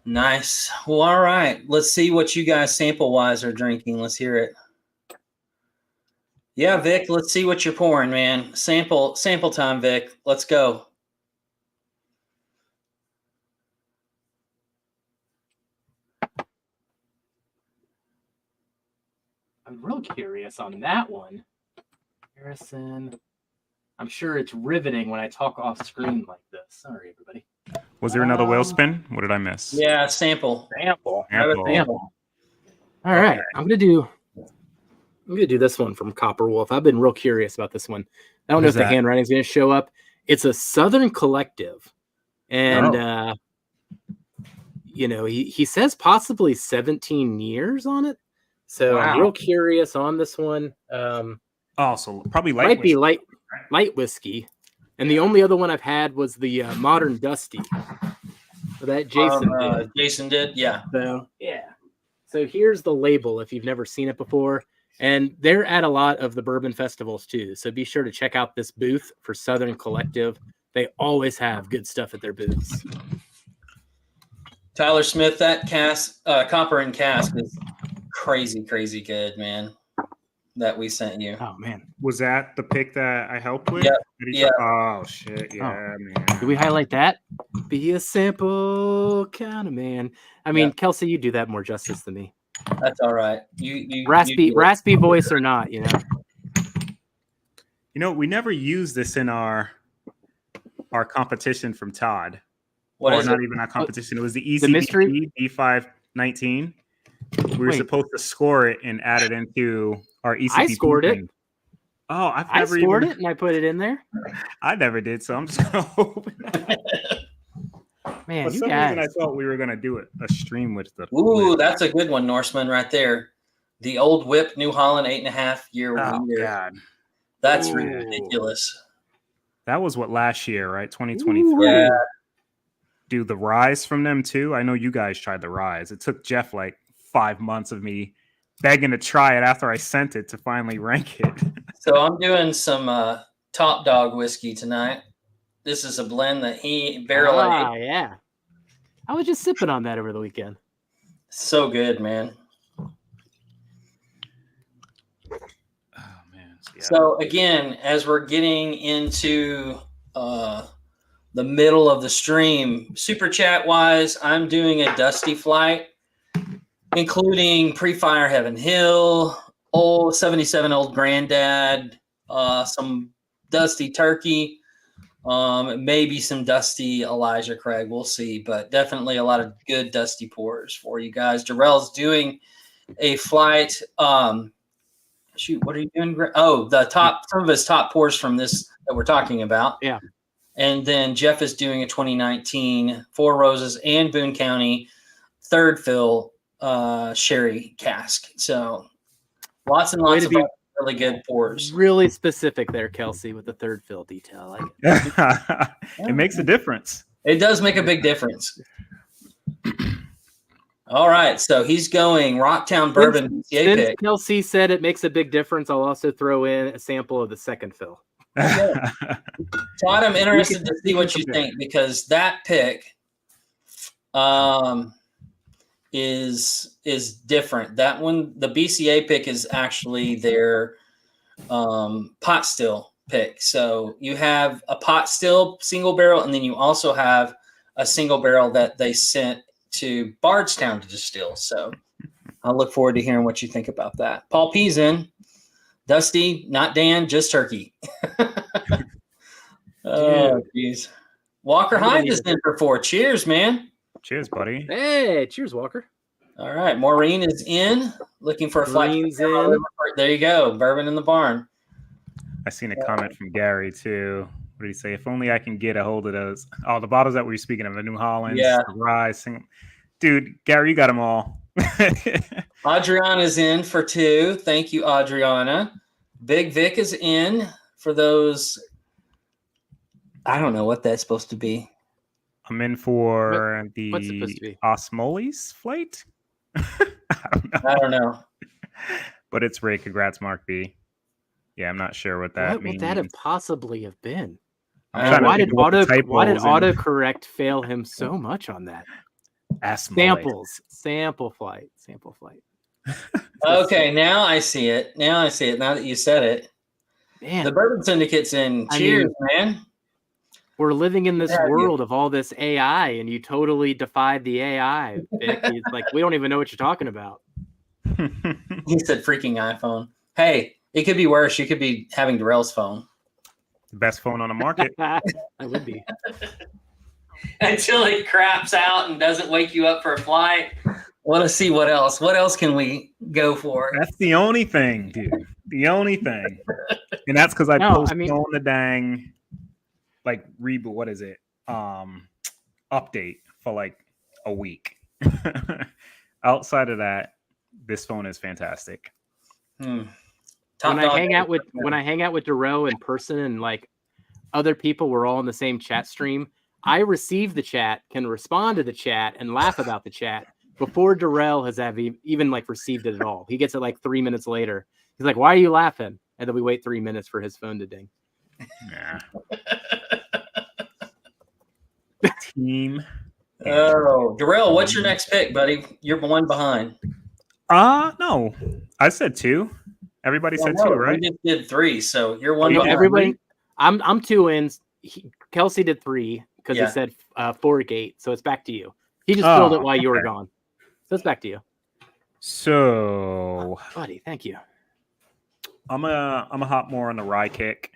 C: Nice. Well, all right. Let's see what you guys sample-wise are drinking. Let's hear it. Yeah, Vic, let's see what you're pouring, man. Sample time, Vic. Let's go.
A: I'm real curious on that one. Harrison. I'm sure it's riveting when I talk off screen like this. Sorry, everybody.
B: Was there another whale spin? What did I miss?
C: Yeah, sample.
A: Sample.
B: Sample.
A: All right, I'm gonna do this one from Copper Wolf. I've been real curious about this one. I don't know if the handwriting's gonna show up. It's a Southern collective, and he says possibly 17 years on it. So I'm real curious on this one.
B: So probably
A: might be light whiskey, and the only other one I've had was the Modern Dusty that Jason did.
C: Jason did, yeah.
A: So yeah. So here's the label if you've never seen it before, and they're at a lot of the bourbon festivals too. So be sure to check out this booth for Southern Collective. They always have good stuff at their booths.
C: Tyler Smith, that copper and cask is crazy good, man. That we sent you.
A: Oh man,
B: was that the pick that I helped with?
C: Yeah.
B: Oh shit, yeah, man.
A: Did we highlight that? Be a sample kind of man. I mean, Kelsey, you do that more justice than me.
C: That's all right. You
A: raspy voice or not,
B: You know, we never used this in our competition from Todd. Not even our competition. It was the ECBP B519. We were supposed to score it and add it into our ECBP.
A: I scored it.
B: Oh,
A: I scored it and I put it in there.
B: I never did, so I'm just gonna open it.
A: Man,
B: for some reason I thought we were gonna do a stream with the.
C: Ooh, that's a good one, Norseman, right there. The Old Whip New Holland 8.5-year wheater.
B: God.
C: That's ridiculous.
B: That was last year, right? 2023.
C: Yeah.
B: Dude, the rise from them too. I know you guys tried the rise. It took Jeff 5 months of me begging to try it after I sent it to finally rank it.
C: So I'm doing some Top Dog whiskey tonight. This is a blend that he barrel aged.
A: Yeah. I was just sipping on that over the weekend.
C: So good, man.
B: Oh man.
C: So again, as we're getting into the middle of the stream, super chat wise, I'm doing a Dusty Flight, including Pre-Fire Heaven Hill, old 77 Old Granddad, some Dusty Turkey, maybe some Dusty Elijah Craig. We'll see, but definitely a lot of good Dusty pours for you guys. Darrell's doing a flight. Shoot, what are you doing? Oh, some of his top pours from this that we're talking about.
A: Yeah.
C: And then Jeff is doing a 2019 Four Roses and Boone County third fill sherry cask. So lots and lots of really good pours.
A: Really specific there, Kelsey, with the third fill detail.
B: It makes a difference.
C: It does make a big difference. All right, so he's going Rocktown Bourbon.
A: Since Kelsey said it makes a big difference, I'll also throw in a sample of the second fill.
C: Todd, I'm interested to see what you think, because that pick is different. That one, the BCA pick, is actually their pot still pick. So you have a pot still single barrel, and then you also have a single barrel that they sent to Bardstown to distill. So I'll look forward to hearing what you think about that. Paul P's in. Dusty, not Dan, just turkey. Oh, geez. Walker Hyde is in for 4. Cheers, man.
B: Cheers, buddy.
A: Hey, cheers, Walker.
C: All right, Maureen is in, looking for a flight.
A: In.
C: There you go, bourbon in the barn.
B: I seen a comment from Gary too. What did he say? If only I can get a hold of those. Oh, the bottles that we were speaking of, the New Hollands, the Rye. Dude, Gary, you got them all.
C: Adriana is in for 2. Thank you, Adriana. Big Vic is in for those. I don't know what that's supposed to be.
B: I'm in for
A: what's it supposed to be?
B: Osmoles flight.
C: I don't know.
B: But it's Ray. Congrats, Mark B. Yeah, I'm not sure what that means.
A: What would that have possibly have been?
B: Why did
A: autocorrect fail him so much on that? Sample flight.
C: Okay, now I see it. Now that you said it. Man, the Bourbon Syndicate's in. Cheers, man.
A: We're living in this world of all this AI, and you totally defied the AI. He's like, we don't even know what you're talking about.
C: He said freaking iPhone. Hey, it could be worse. You could be having Darrell's phone.
B: The best phone on the market.
A: That would be.
C: until it craps out and doesn't wake you up for a flight. Want to see what else? What else can we go for?
B: That's the only thing, dude. The only thing. And that's because I postponed the dang reboot. What is it? Update for like a week. Outside of that, this phone is fantastic.
A: When I hang out with Darrell in person and like other people, we're all in the same chat stream. I receive the chat, can respond to the chat, and laugh about the chat before Darrell has even like received it at all. He gets it like 3 minutes later. He's like, "Why are you laughing?" And then we wait 3 minutes for his phone to ding.
B: Yeah. Team.
C: Oh, Darrell, what's your next pick, buddy? You're one behind.
B: No, I said 2. Everybody said 2, right?
C: We just did 3, so you're one behind.
A: Everybody, I'm 2 wins. Kelsey did 3 because he said 4 gate, so it's back to you. He just filled it while you were gone, so it's back to you.
B: So,
A: buddy, thank you.
B: I'm a hop more on the rye kick,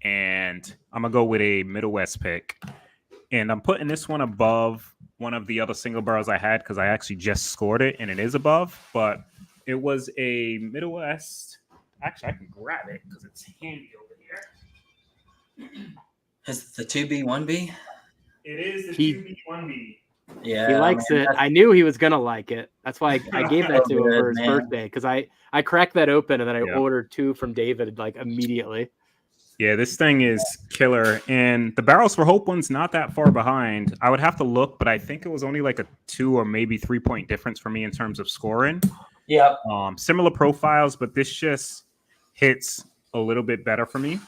B: and I'm gonna go with a Middle West pick, and I'm putting this one above one of the other single barrels I had because I actually just scored it, and it is above, but it was a Middle West. Actually, I can grab it because it's handy over here.
C: Is it the 2B, 1B?
B: It is the 2B, 1B.
C: Yeah,
A: he likes it. I knew he was gonna like it. That's why I gave that to him for his birthday, because I cracked that open and then I ordered 2 from David like immediately.
B: Yeah, this thing is killer, and the Barrels for Hope one's not that far behind. I would have to look, but I think it was only like a 2 or maybe 3 point difference for me in terms of scoring.
C: Yeah.
B: Similar profiles, but this just hits a little bit better for me.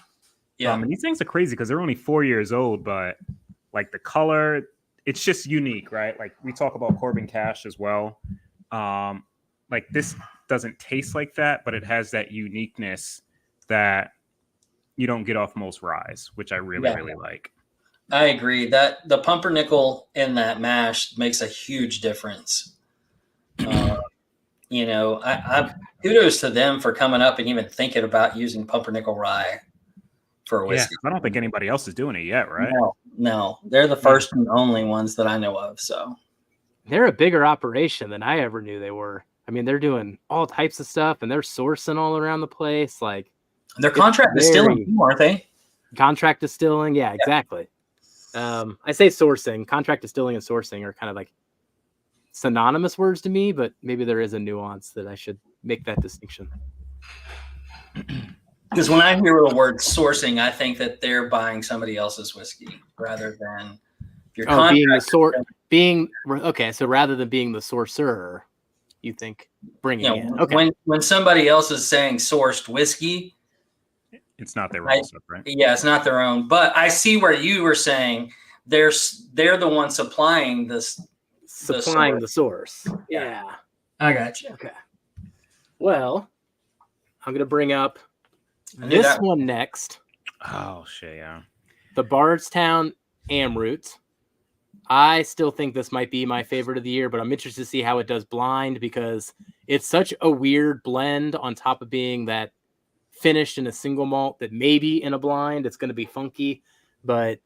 C: Yeah.
B: And these things are crazy because they're only 4 years old, but like the color, it's just unique, right? Like we talk about Corbin Cash as well. Like this doesn't taste like that, but it has that uniqueness that you don't get off most ryes, which I really like.
C: I agree that the pumpernickel in that mash makes a huge difference. You know, I kudos to them for coming up and even thinking about using pumpernickel rye for a whiskey.
B: Yeah, I don't think anybody else is doing it yet, right?
C: No, they're the first and only ones that I know of. So
A: they're a bigger operation than I ever knew they were. I mean, they're doing all types of stuff and they're sourcing all around the place. Like
C: they're contract distilling too, aren't they?
A: Contract distilling, yeah, exactly. I say sourcing. Contract distilling and sourcing are kind of like synonymous words to me, but maybe there is a nuance that I should make that distinction.
C: Because when I hear the word sourcing, I think that they're buying somebody else's whiskey rather than your
A: being okay. So rather than being the sourcer, you think bringing in. Okay.
C: When somebody else is saying sourced whiskey,
B: it's not their own stuff, right?
C: Yeah, it's not their own. But I see where you were saying they're the one supplying this.
A: Supplying the source. Yeah.
C: I got you.
A: Okay. Well, I'm going to bring up this one next.
B: Oh, shit, yeah.
A: The Bardstown Amroot. I still think this might be my favorite of the year, but I'm interested to see how it does blind because it's such a weird blend on top of being that finished in a single malt that maybe in a blind it's going to be funky, but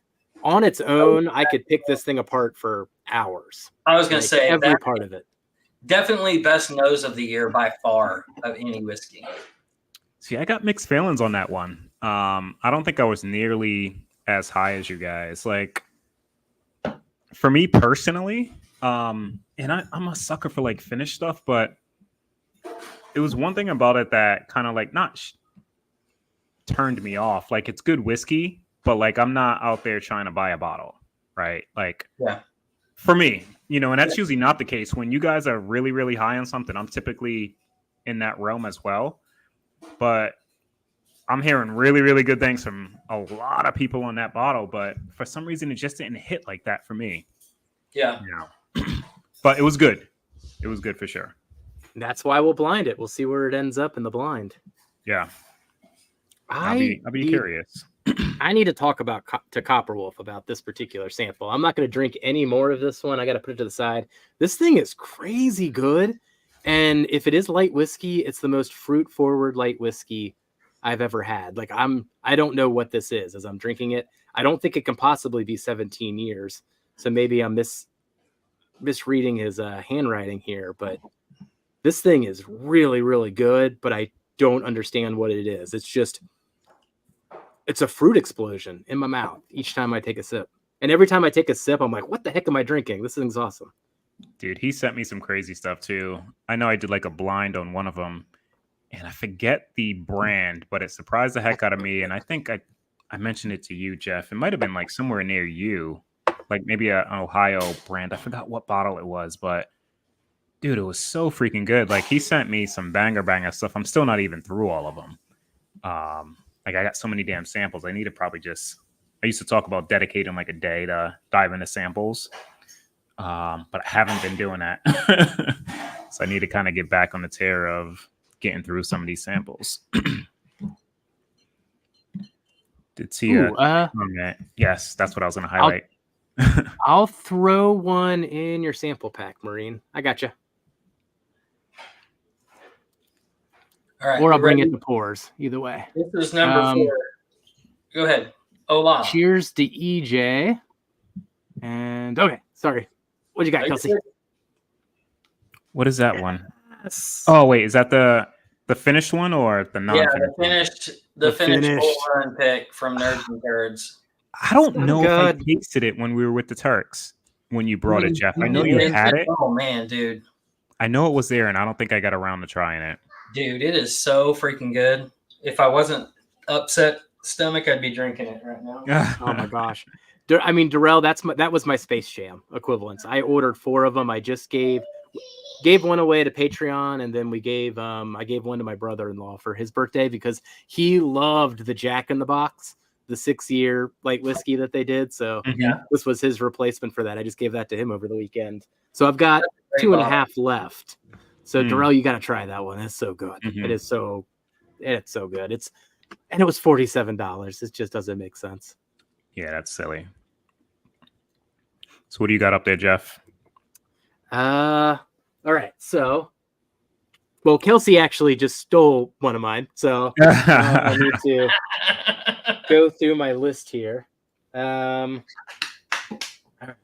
A: on its own, I could pick this thing apart for hours.
C: I was going to say
A: every part of it.
C: Definitely best nose of the year by far of any whiskey.
B: See, I got mixed feelings on that one. I don't think I was nearly as high as you guys. Like, for me personally, and I'm a sucker for like finished stuff, but it was one thing about it that kind of like turned me off. Like, it's good whiskey, but like I'm not out there trying to buy a bottle, right? Like, for me, you know, and that's usually not the case. When you guys are really, really high on something, I'm typically in that realm as well. But I'm hearing really, really good things from a lot of people on that bottle. But for some reason, it just didn't hit like that for me.
C: Yeah.
B: But it was good. It was good for sure.
A: That's why we'll blind it. We'll see where it ends up in the blind.
B: Yeah. I'll be curious.
A: I need to talk to Copperwolf about this particular sample. I'm not going to drink any more of this one. I got to put it to the side. This thing is crazy good. And if it is light whiskey, it's the most fruit forward light whiskey I've ever had. Like I don't know what this is as I'm drinking it. I don't think it can possibly be 17 years. so maybe I'm misreading his handwriting here, but this thing is really, really good, but I don't understand what it is. It's a fruit explosion in my mouth each time I take a sip. And every time I take a sip, I'm like, what the heck am I drinking? This thing's awesome.
B: Dude, he sent me some crazy stuff too. I know I did like a blind on one of them, and I forget the brand, but it surprised the heck out of me. And I think I mentioned it to you, Jeff. It might have been like somewhere near you, like maybe an Ohio brand. I forgot what bottle it was, but dude, it was so freaking good. Like he sent me some banger stuff. I'm still not even through all of them. Like I got so many damn samples. I need to probably I used to talk about dedicating like a day to dive into samples. But I haven't been doing that. So I need to kind of get back on the tear of getting through some of these samples. Did see a comment? Yes, that's what I was going to highlight.
A: I'll throw one in your sample pack, Marine. I got you.
C: All right,
A: or I'll bring it to pours. Either way.
C: This is number 4. Go ahead. Hola.
A: Cheers to EJ. And okay, sorry. What you got, Kelsey?
B: What is that one?
A: Yes.
B: Oh wait, is that the finished one or the non-finished?
C: Yeah, the finished full run pick from Nerds and Turds.
B: I don't know if I tasted it when we were with the Turks when you brought it, Jeff. I know you had it.
C: Oh man, dude.
B: I know it was there, and I don't think I got around to trying it.
C: Dude, it is so freaking good. If I wasn't upset stomach, I'd be drinking it right now.
A: Oh my gosh. I mean, Darrell, that was my Space Jam equivalence. I ordered 4 of them. I just gave one away to Patreon, and then I gave one to my brother-in-law for his birthday because he loved the Jack in the Box, the 6-year light whiskey that they did. So this was his replacement for that. I just gave that to him over the weekend. So I've got 2.5 left. So Darrell, you got to try that one. It's so good. It's so good. And it was $47. It just doesn't make sense.
B: Yeah, that's silly. So what do you got up there, Jeff?
A: All right. So, well, Kelsey actually just stole one of mine. So I need to go through my list here. All right.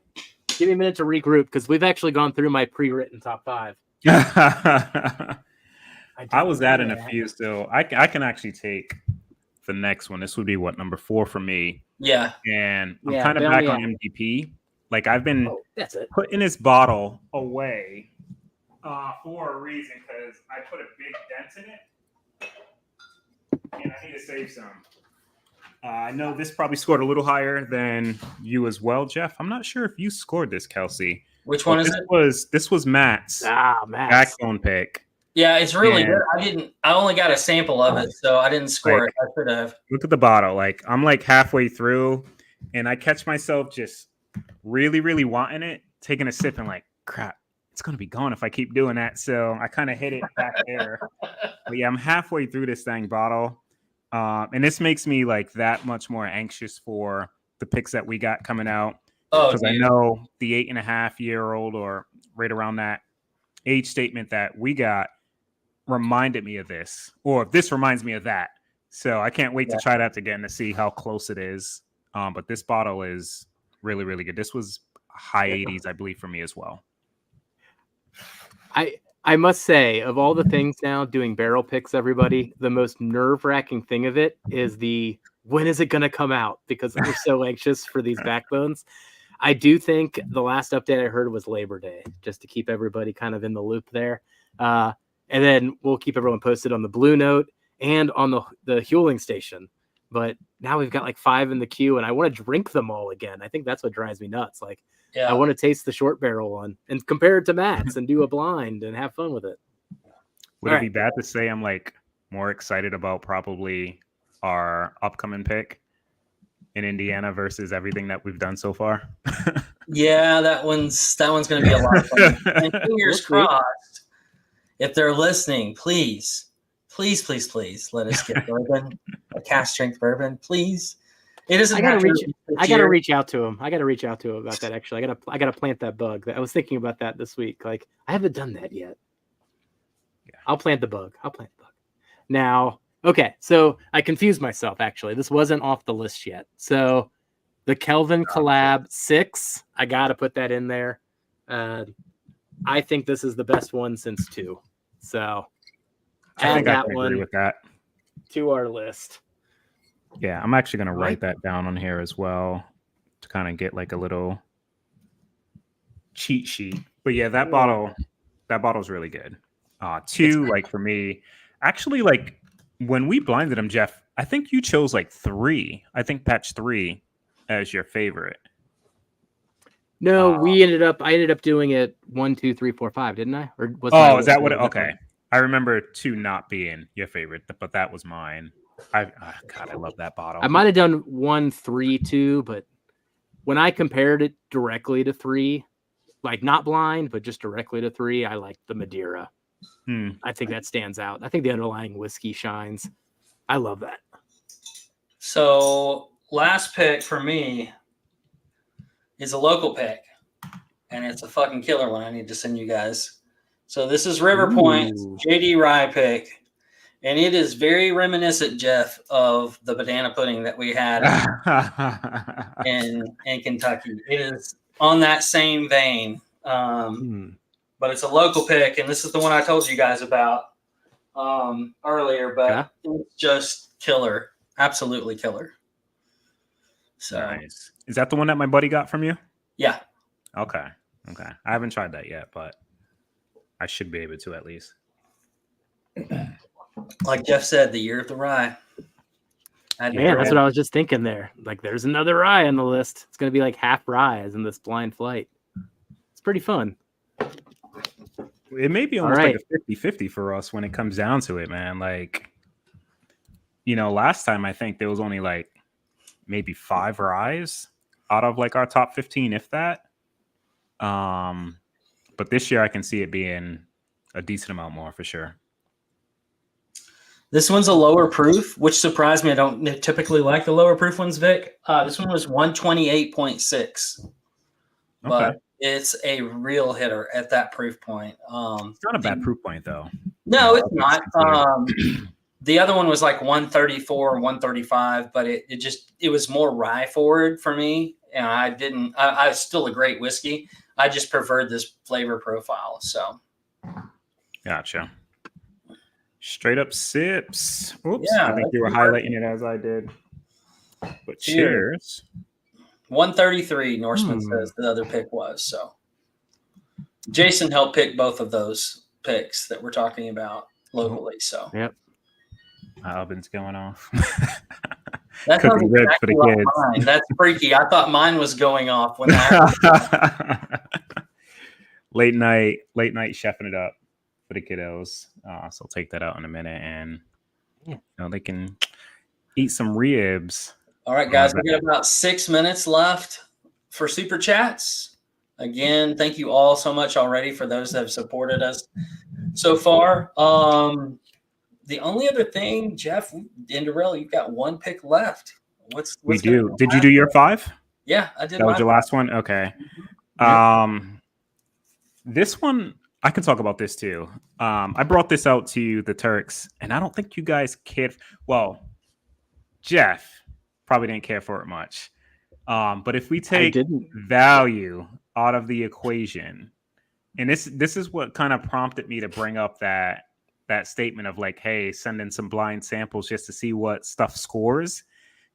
A: Give me a minute to regroup because we've actually gone through my pre-written top 5.
B: I was adding a few still. I can actually take the next one. This would be number 4 for me.
C: Yeah.
B: And I'm kind of back on MGP. Like I've been putting this bottle away for a reason because I put a big dent in it and I need to save some. I know this probably scored a little higher than you as well, Jeff. I'm not sure if you scored this, Kelsey.
C: Which one is it?
B: This was Matt's backbone pick.
C: Yeah, it's really good. I only got a sample of it, so I didn't score it. I should have.
B: Look at the bottle. Like I'm like halfway through, and I catch myself just really, really wanting it, taking a sip, and like, crap, it's gonna be gone if I keep doing that. So I kind of hit it back there. But yeah, I'm halfway through this dang bottle, and this makes me like that much more anxious for the picks that we got coming out. Because I know the 8.5-year-old or right around that age statement that we got reminded me of this, or this reminds me of that. So I can't wait to try that again to see how close it is. But this bottle is really, really good. This was high 80s, I believe, for me as well.
A: I must say, of all the things now doing barrel picks, everybody, the most nerve-wracking thing of it is when is it going to come out? Because we're so anxious for these backbones. I do think the last update I heard was Labor Day, just to keep everybody kind of in the loop there. And then we'll keep everyone posted on the Blue Note and on the Hueling station. But now we've got like 5 in the queue, and I want to drink them all again. I think that's what drives me nuts. Like, I want to taste the short barrel one and compare it to Matt's and do a blind and have fun with it.
B: Would it be bad to say I'm like more excited about probably our upcoming pick in Indiana versus everything that we've done so far?
C: Yeah, that one's going to be a lot of fun. And fingers crossed, if they're listening, please let us get bourbon, a cast strength bourbon, please. It isn't.
A: I gotta reach out to him. I gotta reach out to him about that. Actually, I gotta plant that bug. I was thinking about that this week. Like I haven't done that yet. Yeah. I'll plant the bug. Now, okay. So I confused myself. Actually, this wasn't off the list yet. So The Kelvin collab 6. I got to put that in there. I think this is the best one since 2. So
B: I
A: add
B: think I
A: that
B: can
A: one
B: agree with that.
A: to our list.
B: Yeah, I'm actually going to
A: Right.
B: write that down on here as well to kind of get like a little cheat sheet. But yeah, that bottle's really good. 2, like for me, actually, like when we blinded them, Jeff, I think you chose like 3. I think patch 3 as your favorite.
A: No, I ended up doing it 1, 2, 3, 4, 5, didn't I? Or was
B: is that what? Okay, I remember 2 not being your favorite, but that was mine. God, I love that bottle.
A: I might have done 1, 3, 2, but when I compared it directly to 3, like not blind, but just directly to 3, I like the Madeira. I think that stands out. I think the underlying whiskey shines. I love that.
C: So last pick for me is a local pick, and it's a fucking killer one. I need to send you guys. So this is River Point's JD Rye pick, and it is very reminiscent, Jeff, of the banana pudding that we had in Kentucky. It is on that same vein, but it's a local pick, and this is the one I told you guys about earlier. But it's just killer, absolutely killer. So
B: nice. Is that the one that my buddy got from you?
C: Yeah.
B: Okay. I haven't tried that yet, but I should be able to at least.
C: Like Jeff said, the year of the rye.
A: Yeah, that's what I was just thinking there. Like, there's another rye on the list. It's going to be like half rye as in this blind flight. It's pretty fun.
B: It may be almost like a 50-50 for us when it comes down to it, man. Like, last time I think there was only like maybe 5 ryes out of like our top 15, if that. But this year I can see it being a decent amount more for sure.
C: This one's a lower proof, which surprised me. I don't typically like the lower proof ones, Vic. This one was 128.6. But it's a real hitter at that proof point.
B: It's not a bad proof point, though.
C: No, it's not. The other one was like 134 or 135, but it was more rye forward for me. And I was still a great whiskey. I just preferred this flavor profile. So.
B: Gotcha. Straight up sips. Oops.
C: Yeah,
B: I think you were highlighting it as I did. But cheers.
C: 133, Norseman says the other pick was. So Jason helped pick both of those picks that we're talking about locally. So
A: yep.
B: My oven's going off.
C: That's
B: cooking ribs for the kids.
C: Mine. That's freaky. I thought mine was going off when that
B: late night chefing it up for the kiddos. So I'll take that out in a minute, and they can eat some ribs.
C: All right, guys, we got about 6 minutes left for super chats. Again, thank you all so much already for those that have supported us so far. The only other thing, Jeff and Darrell, you've got 1 pick left.
B: We do. Did you do your 5?
C: Yeah, I did.
B: That was your last one? Okay. This one, I can talk about this too. I brought this out to the Turks, and I don't think you guys cared. Well, Jeff probably didn't care for it much. But if we take value out of the equation, and this is what kind of prompted me to bring up that statement of like, hey, send in some blind samples just to see what stuff scores.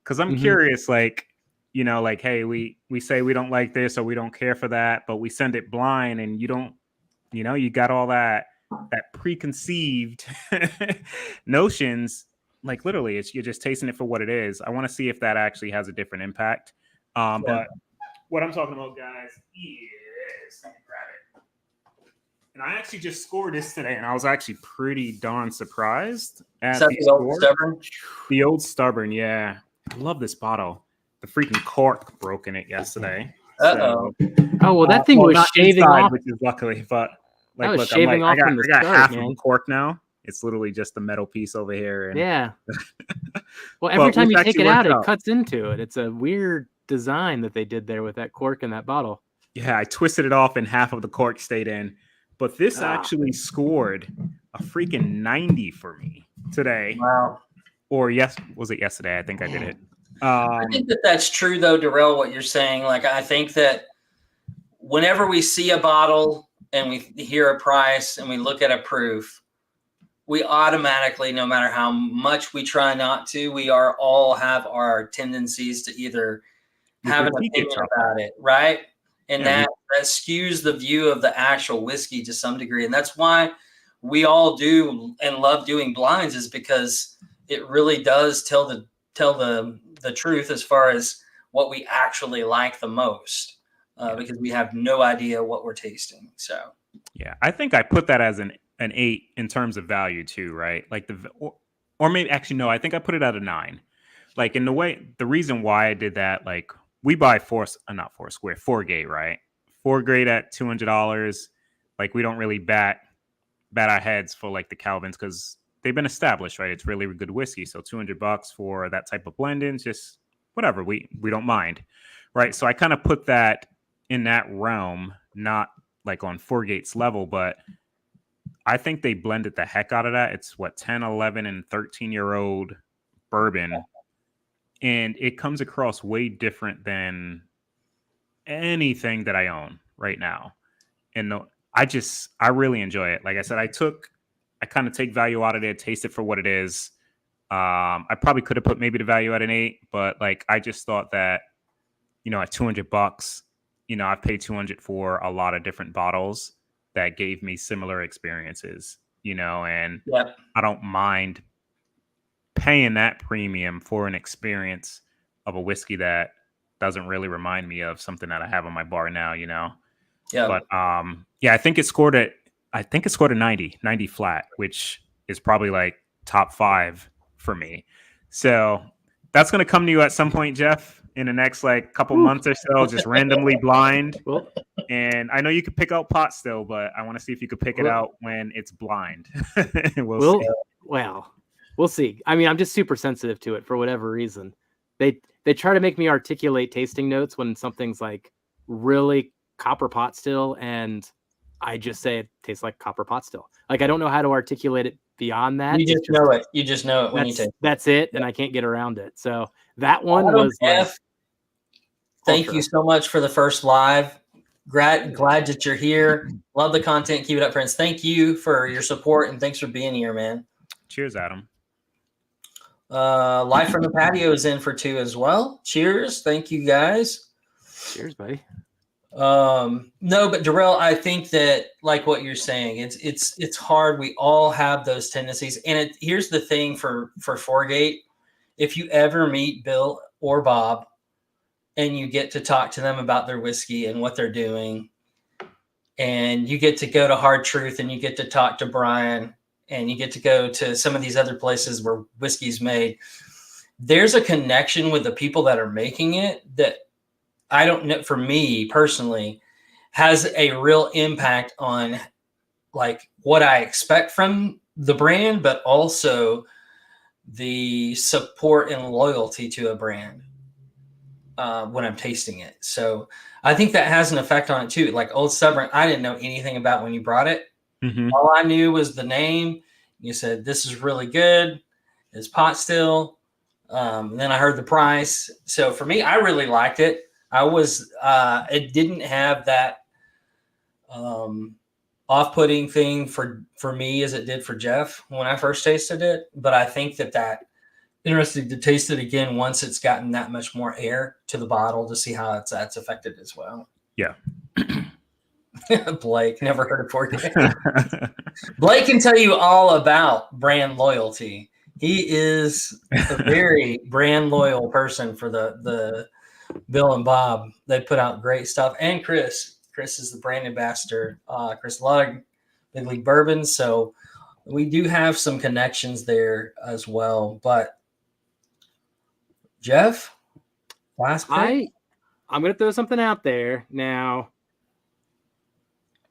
B: Because I'm curious, like, like, hey, we say we don't like this or we don't care for that, but we send it blind, and you don't, you got all that preconceived notions. Like, literally, you're just tasting it for what it is. I want to see if that actually has a different impact. But what I'm talking about, guys, is, let me grab it. And I actually just scored this today, and I was actually pretty darn surprised at
C: the old stubborn.
B: The old stubborn, yeah. I love this bottle. The freaking cork broke in it yesterday.
C: Uh-oh.
A: Oh, well, that thing was shaving
B: inside,
A: off.
B: Which is luckily, but like,
A: look,
B: I'm like, I got half
A: man.
B: of the cork now. It's literally just the metal piece over here. And...
A: yeah. Well, every time you take it out, it cuts into it. It's a weird design that they did there with that cork in that bottle.
B: Yeah, I twisted it off and half of the cork stayed in. But this actually scored a freaking 90 for me today.
C: Wow.
B: Or was it yesterday? I think I did it.
C: I think that that's true, though, Darrell, what you're saying. Like, I think that whenever we see a bottle and we hear a price and we look at a proof, we automatically, no matter how much we try not to, we all have our tendencies to either have an opinion about it, right? And that skews the view of the actual whiskey to some degree. And that's why we all do and love doing blinds, is because it really does tell the truth as far as what we actually like the most, because we have no idea what we're tasting. So
B: yeah, I think I put that as an 8 in terms of value too, right? Like or maybe actually no, I think I put it at a 9. Like in the reason why I did that, like we buy four gate, right? 4 grade at $200. Like we don't really bat our heads for like the Calvins because they've been established, right? It's really good whiskey. So $200 for that type of blend-in, just whatever. We don't mind, right? So I kind of put that in that realm, not like on 4Gate's level, but I think they blended the heck out of that. It's 10, 11, and 13-year-old bourbon. And it comes across way different than anything that I own right now. And I really enjoy it. Like I said, I kind of take value out of it, taste it for what it is. I probably could have put maybe the value at an 8, but like I just thought that, at $200, I've paid $200 for a lot of different bottles that gave me similar experiences, and I don't mind paying that premium for an experience of a whiskey that doesn't really remind me of something that I have on my bar now, Yeah. But I think it scored a 90 flat, which is probably like top 5 for me. So that's going to come to you at some point, Jeff, in the next like couple months or so, just randomly blind. And I know you could pick out pot still, but I want to see if you could pick it out when it's blind. We'll see.
A: Well, we'll see. I mean, I'm just super sensitive to it for whatever reason. They try to make me articulate tasting notes when something's like really copper pot still, and I just say it tastes like copper pot still. Like I don't know how to articulate it beyond that.
C: You just know it. You just know it when you taste it.
A: That's it, and I can't get around it. So that one was like,
C: thank you so much for the first live. Glad that you're here. Love the content. Keep it up, friends. Thank you for your support, and thanks for being here, man.
B: Cheers, Adam.
C: Live from the patio is in for 2 as well. Cheers. Thank you, guys.
A: Cheers, buddy.
C: No, but Darrell, I think that like what you're saying, it's hard. We all have those tendencies. And here's the thing for 4Gate. If you ever meet Bill or Bob and you get to talk to them about their whiskey and what they're doing, and you get to go to Hard Truth and you get to talk to Brian and you get to go to some of these other places where whiskey's made, there's a connection with the people that are making it that I don't know, for me personally, has a real impact on like what I expect from the brand, but also the support and loyalty to a brand when I'm tasting it. So I think that has an effect on it too. Like Old Stubborn, I didn't know anything about when you brought it. Mm-hmm. All I knew was the name. You said, this is really good. It's pot still. And then I heard the price. So for me, I really liked it. It didn't have that off-putting thing for me as it did for Jeff when I first tasted it. But I think that interesting to taste it again once it's gotten that much more air to the bottle to see how that's affected as well.
B: Yeah.
C: Blake, never heard of 4K. Blake can tell you all about brand loyalty. He is a very brand loyal person for the Bill and Bob. They put out great stuff. And Chris is the brand ambassador. Chris Lug, Big League Bourbon. So we do have some connections there as well. But Jeff, last pick?
A: I'm going to throw something out there. Now,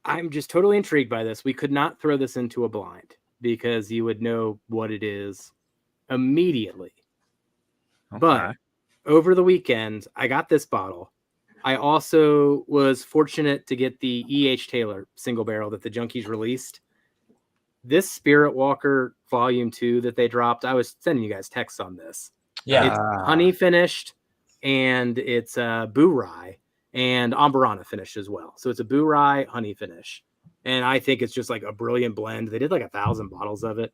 A: I'm just totally intrigued by this. We could not throw this into a blind because you would know what it is immediately. Okay. But over the weekend, I got this bottle. I also was fortunate to get the E.H. Taylor single barrel that the Junkies released. This Spirit Walker Volume 2 that they dropped, I was sending you guys texts on this.
C: Yeah.
A: It's honey finished, and it's Boo Rye and Amburana finished as well. So it's a Boo Rye honey finish. And I think it's just like a brilliant blend. They did like 1,000 bottles of it.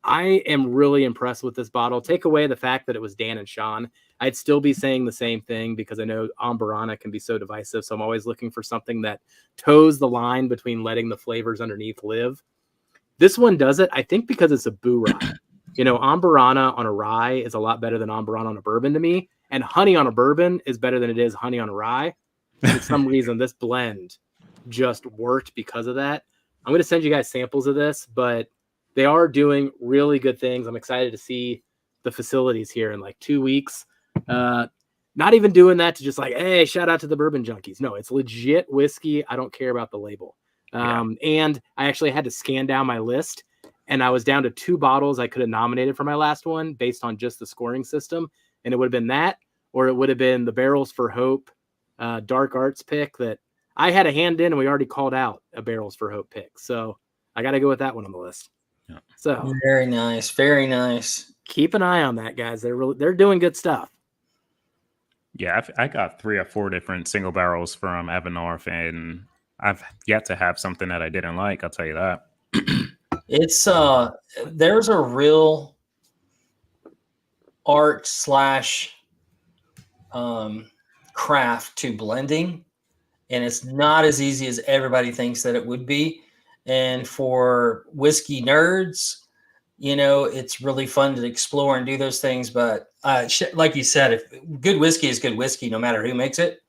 A: I am really impressed with this bottle. Take away the fact that it was Dan and Sean, I'd still be saying the same thing because I know Amburana can be so divisive. So I'm always looking for something that toes the line between letting the flavors underneath live. This one does it, I think, because it's a Boo Rye. You know, Amburana on a rye is a lot better than Amburana on a bourbon to me. And honey on a bourbon is better than it is honey on a rye. For some reason, this blend just worked because of that. I'm going to send you guys samples of this, but they are doing really good things. I'm excited to see the facilities here in like 2 weeks. Not even doing that to just like, hey, shout out to the bourbon junkies. No, it's legit whiskey. I don't care about the label. And I actually had to scan down my list, and I was down to 2 bottles I could have nominated for my last one based on just the scoring system. And it would have been that, or it would have been the Barrels for Hope Dark Arts pick that I had a hand in, and we already called out a Barrels for Hope pick. So I got to go with that one on the list.
B: Yeah.
A: So
C: very nice. Very nice.
A: Keep an eye on that, guys. They're doing good stuff.
B: Yeah, I got 3 or 4 different single barrels from Evan North, and I've yet to have something that I didn't like. I'll tell you that.
C: It's there's a real art / craft to blending, and it's not as easy as everybody thinks that it would be. And for whiskey nerds, you know, it's really fun to explore and do those things. But like you said, if good whiskey is good whiskey, no matter who makes it.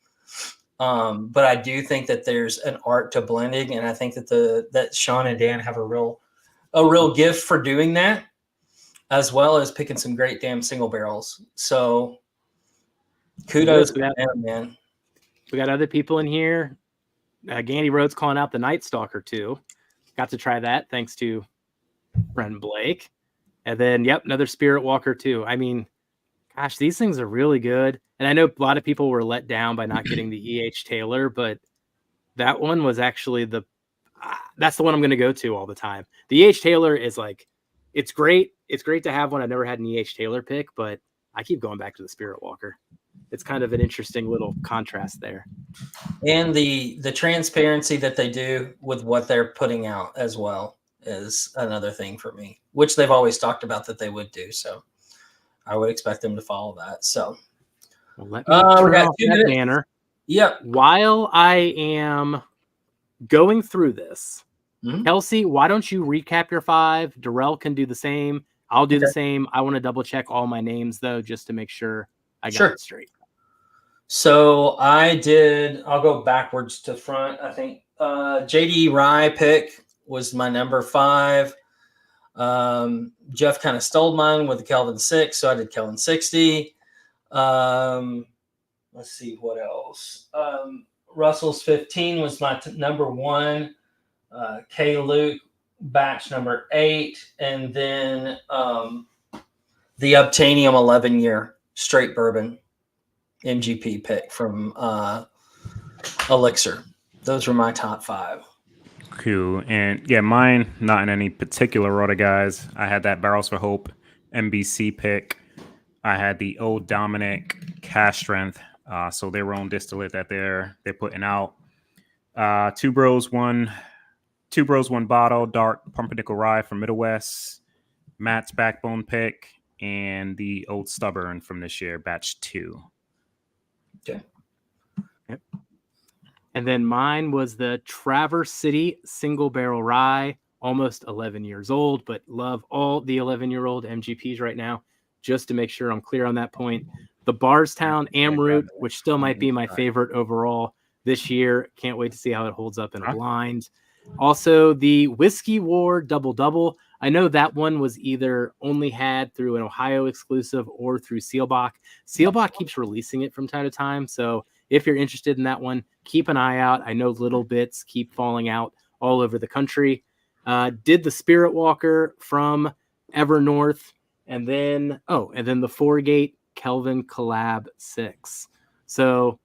C: But I do think that there's an art to blending, and I think that that Sean and Dan have a real gift for doing that, as well as picking some great damn single barrels. So kudos to them, man.
A: We got other people in here. Gandy Rhodes calling out the Night Stalker too. Got to try that thanks to Brendan Blake. And then, another Spirit Walker too. I mean, gosh, these things are really good. And I know a lot of people were let down by not getting the E.H. Taylor, but that one was actually that's the one I'm going to go to all the time. The E.H. Taylor is like, it's great. It's great to have one. I've never had an E.H. Taylor pick, but I keep going back to the Spirit Walker. It's kind of an interesting little contrast there.
C: And the transparency that they do with what they're putting out as well is another thing for me, which they've always talked about that they would do. So I would expect them to follow that. So
A: well, let me turn off that banner.
C: Yep.
A: While I am going through this, Kelsey, why don't you recap your 5? Darrell can do the same. I'll do the same. I want to double check all my names though, just to make sure I got it straight.
C: So I'll go backwards to front. I think JD Rye pick was my number 5. Jeff kind of stole mine with the Kelvin 6, so I did Kelvin 60. Let's see what else. Russell's 15 was my number 1. K Luke batch number 8, and then the Obtainium 11-year straight bourbon MGP pick from Elixir. Those were my top 5.
B: Cool. And yeah, mine, not in any particular order, guys. I had that Barrels for Hope MBC pick. I had the Old Dominic Cash Strength. So their own distillate that they're putting out. Two Bros, one bottle, dark pumpernickel rye from Middle West. Matt's Backbone pick, and the Old Stubborn from this year, batch 2.
C: Okay.
A: Yep. And then mine was the Traverse City Single Barrel Rye, almost 11 years old, but love all the 11-year-old MGPs right now, just to make sure I'm clear on that point. The Bardstown Amroot, which still might be my favorite overall this year. Can't wait to see how it holds up in a blind. Also, the Whiskey War Double Double. I know that one was either only had through an Ohio exclusive or through Seelbach. Seelbach keeps releasing it from time to time, so if you're interested in that one, keep an eye out. I know little bits keep falling out all over the country. Did the Spirit Walker from Evernorth, and then the Foregate Kelvin Collab 6. So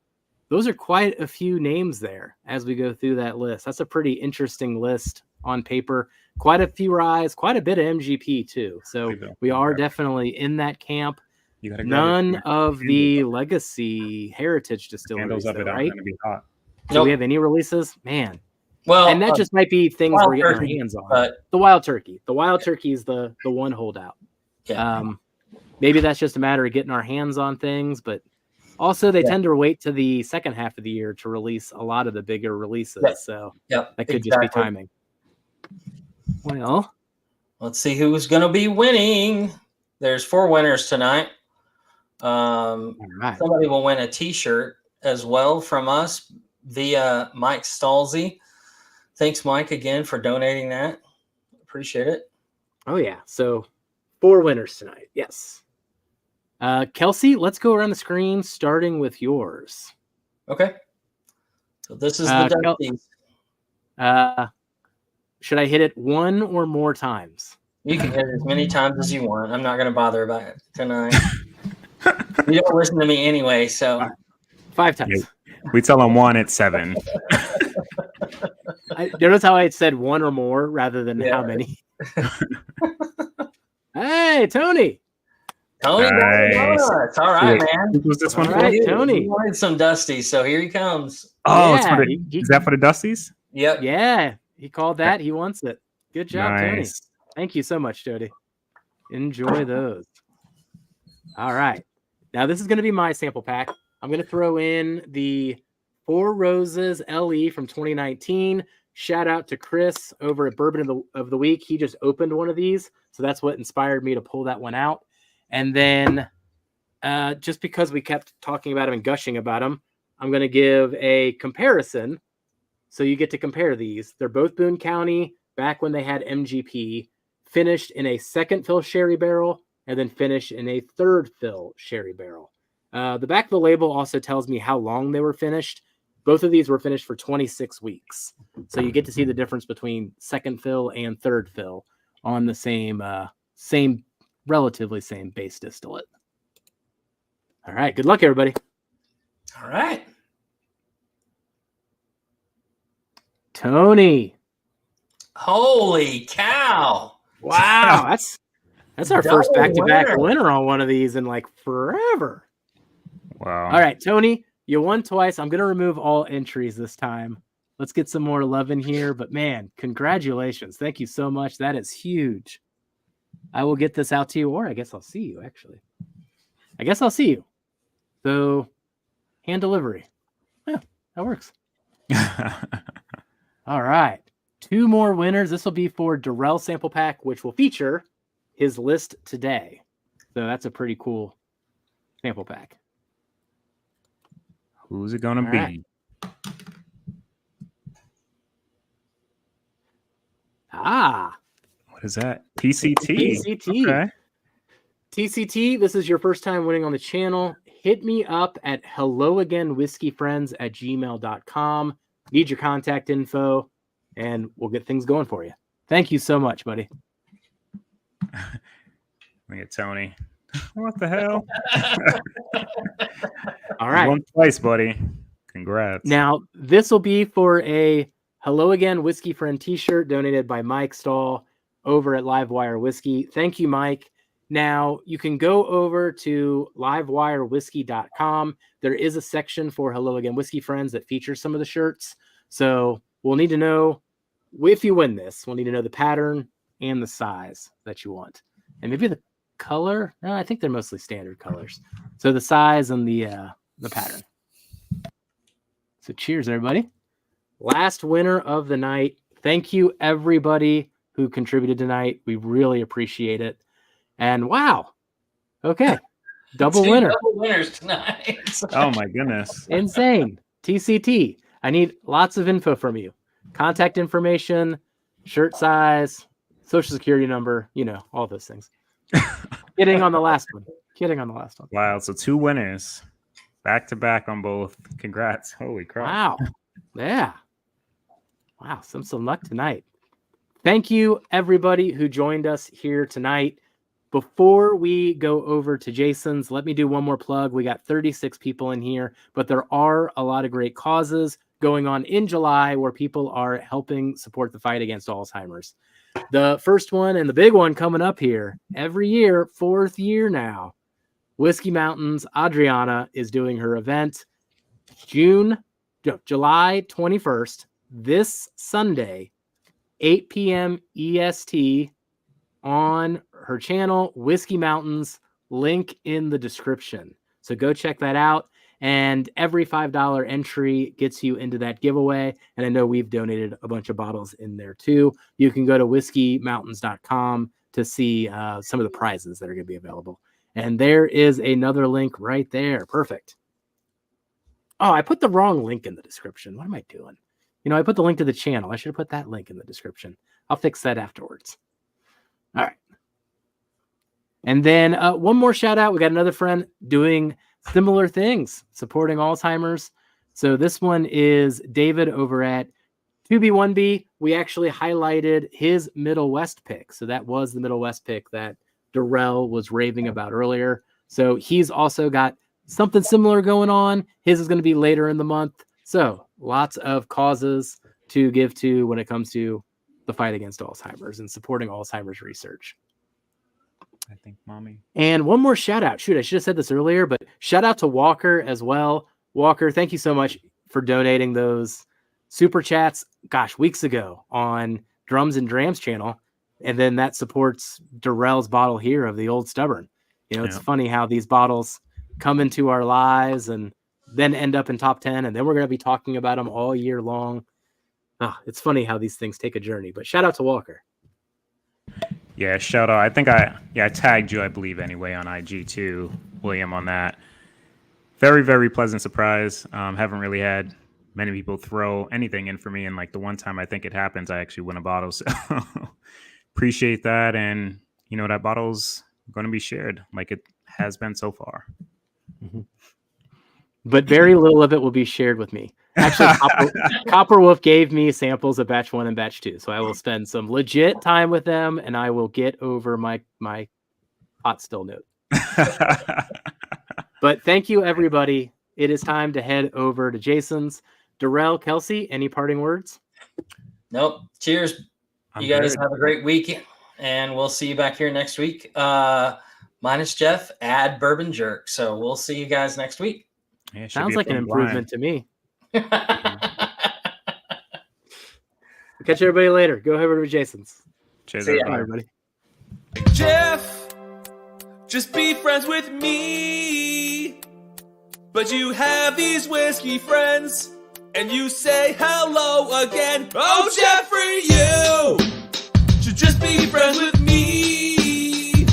A: those are quite a few names there as we go through that list. That's a pretty interesting list on paper. Quite a few ryes, quite a bit of MGP too. So we are definitely in that camp.
B: You gotta grab
A: None
B: it.
A: of the legacy heritage
B: Handles
A: distilleries,
B: of
A: though,
B: it aren't
A: right?
B: gonna be hot.
A: Do we have any releases? Man.
C: Well,
A: And that just might be things
C: Wild
A: we're getting our
C: Turkey,
A: hands on.
C: but
A: The Wild Turkey. The Wild Turkey is the one holdout.
C: yeah.
A: Maybe that's just a matter of getting our hands on things, but also they tend to wait to the second half of the year to release a lot of the bigger releases.
C: Yep.
A: So
C: Yep,
A: that could just be timing. Well,
C: let's see who's going to be winning. There's 4 winners tonight.
A: right.
C: Somebody will win a T-shirt as well from us via Mike Stalzy. Thanks, Mike, again for donating that. Appreciate it.
A: Oh, yeah. So 4 winners tonight. Yes. Kelsey, let's go around the screen, starting with yours.
C: Okay. So this is the Dusties.
A: Should I hit it 1 or more times?
C: You can hit it as many times as you want. I'm not going to bother about it tonight. You don't listen to me anyway, so.
A: Right. 5 times.
B: Yeah. We tell them 1 at 7.
A: Notice how I said 1 or more rather than how many. Hey, Tony.
C: Tony,
B: nice.
C: It's all right, man.
B: Who was this one
A: All
B: for?
A: right, Tony.
C: He wanted some Dusties, so here he comes.
B: Oh,
A: Yeah,
B: it's for the, is that for the Dusties?
C: Yep.
A: Yeah, he called that. He wants it. Good job, Tony.
B: Nice.
A: Thank you so much, Jody. Enjoy those. All right. Now, this is going to be my sample pack. I'm going to throw in the 4 Roses LE from 2019. Shout out to Chris over at Bourbon of the Week. He just opened one of these, so that's what inspired me to pull that one out. And then just because we kept talking about him and gushing about him, I'm going to give a comparison. So you get to compare these. They're both Boone County, back when they had MGP, finished in a second fill sherry barrel, and then finished in a third fill sherry barrel. The back of the label also tells me how long they were finished. Both of these were finished for 26 weeks. So you get to see the difference between second fill and third fill on the relatively same base distillate. All right. Good luck, everybody.
C: All right.
A: Tony.
C: Holy cow.
A: Wow. That's our first back-to-back
C: winner.
A: winner on one of these in like forever.
B: Wow.
A: All right, Tony, you won twice. I'm going to remove all entries this time. Let's get some more love in here. But man, congratulations. Thank you so much. That is huge. I will get this out to you, or I guess I'll see you, actually. I guess I'll see you. So, hand delivery. Yeah, that works. All right. 2 more winners. This will be for Darrell Sample Pack, which will feature his list today. So that's a pretty cool sample pack.
B: Who's it gonna be?
A: Right.
B: What is that? TCT.
A: TCT.
B: Okay.
A: TCT, this is your first time winning on the channel. Hit me up at helloagainwhiskeyfriends@gmail.com. Need your contact info, and we'll get things going for you. Thank you so much, buddy.
B: Look at Tony. What the hell?
A: All right.
B: Won twice, buddy. Congrats.
A: Now, this will be for a Hello Again Whiskey Friend t-shirt donated by Mike Stahl over at Livewire Whiskey. Thank you, Mike. Now, you can go over to livewirewhiskey.com. There is a section for Hello Again Whiskey Friends that features some of the shirts. So we'll need to know, if you win this, we'll need to know the pattern and the size that you want. And maybe the color. No, I think they're mostly standard colors. So the size and the pattern. So cheers, everybody. Last winner of the night. Thank you, everybody who contributed tonight. We really appreciate it. And wow. Okay. Double winner.
C: Double winners tonight.
B: Oh my goodness.
A: Insane. TCT. I need lots of info from you. Contact information, shirt size, social security number, all those things. Kidding on the last one.
B: Wow. So 2 winners. Back to back on both. Congrats. Holy crap.
A: Wow. Yeah. Wow. Some luck tonight. Thank you, everybody who joined us here tonight. Before we go over to Jason's, let me do one more plug. We got 36 people in here, but there are a lot of great causes going on in July where people are helping support the fight against Alzheimer's. The first one and the big one coming up here every year, 4th year now, Whiskey Mountains, Adriana, is doing her event July 21st, this Sunday, 8 p.m. EST on her channel, Whiskey Mountains, link in the description. So go check that out. And every $5 entry gets you into that giveaway. And I know we've donated a bunch of bottles in there too. You can go to whiskeymountains.com to see some of the prizes that are going to be available. And there is another link right there. Perfect. Oh, I put the wrong link in the description. What am I doing? I put the link to the channel. I should have put that link in the description. I'll fix that afterwards. All right. And then one more shout out. We got another friend doing similar things, supporting Alzheimer's. So this one is David over at 2B1B. We actually highlighted his Middle West pick. So that was the Middle West pick that Darrell was raving about earlier. So he's also got something similar going on. His is going to be later in the month. So lots of causes to give to when it comes to the fight against Alzheimer's and supporting Alzheimer's research.
B: I think, mommy.
A: And one more shout out. Shoot, I should have said this earlier, but shout out to Walker as well. Walker, thank you so much for donating those super chats, weeks ago on Drums and Drams channel. And then that supports Darrell's bottle here of the Old Stubborn. It's funny how these bottles come into our lives and then end up in top 10. And then we're going to be talking about them all year long. It's funny how these things take a journey, but shout out to Walker.
B: Yeah, shout out. I think I tagged you, I believe, anyway, on IG too, William, on that. Very, very pleasant surprise. Haven't really had many people throw anything in for me. And like the one time I think it happens, I actually win a bottle. So appreciate that. And, that bottle's going to be shared like it has been so far.
A: Mm-hmm. But very little of it will be shared with me. Actually, Copper Wolf gave me samples of batch 1 and batch 2. So I will spend some legit time with them and I will get over my pot still note. But thank you, everybody. It is time to head over to Jason's. Darrell, Kelsey, any parting words?
C: Nope. Cheers. You guys have a great week, and we'll see you back here next week. Minus Jeff, add Bourbon Jerk. So we'll see you guys next week.
B: Yeah,
A: sounds like an improvement to me. Catch everybody later. Go over to Jason's.
B: Cheers,
A: everybody.
D: Jeff, just be friends with me. But you have these whiskey friends, and you say hello again. Oh, Jeffrey, you should just be friends with me.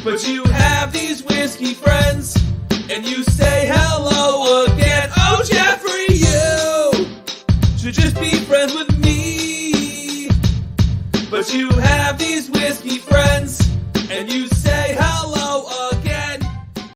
D: But you have these whiskey friends, and you say hello again. Oh, Jeffrey, you should just be friends with me. But you have these whiskey friends,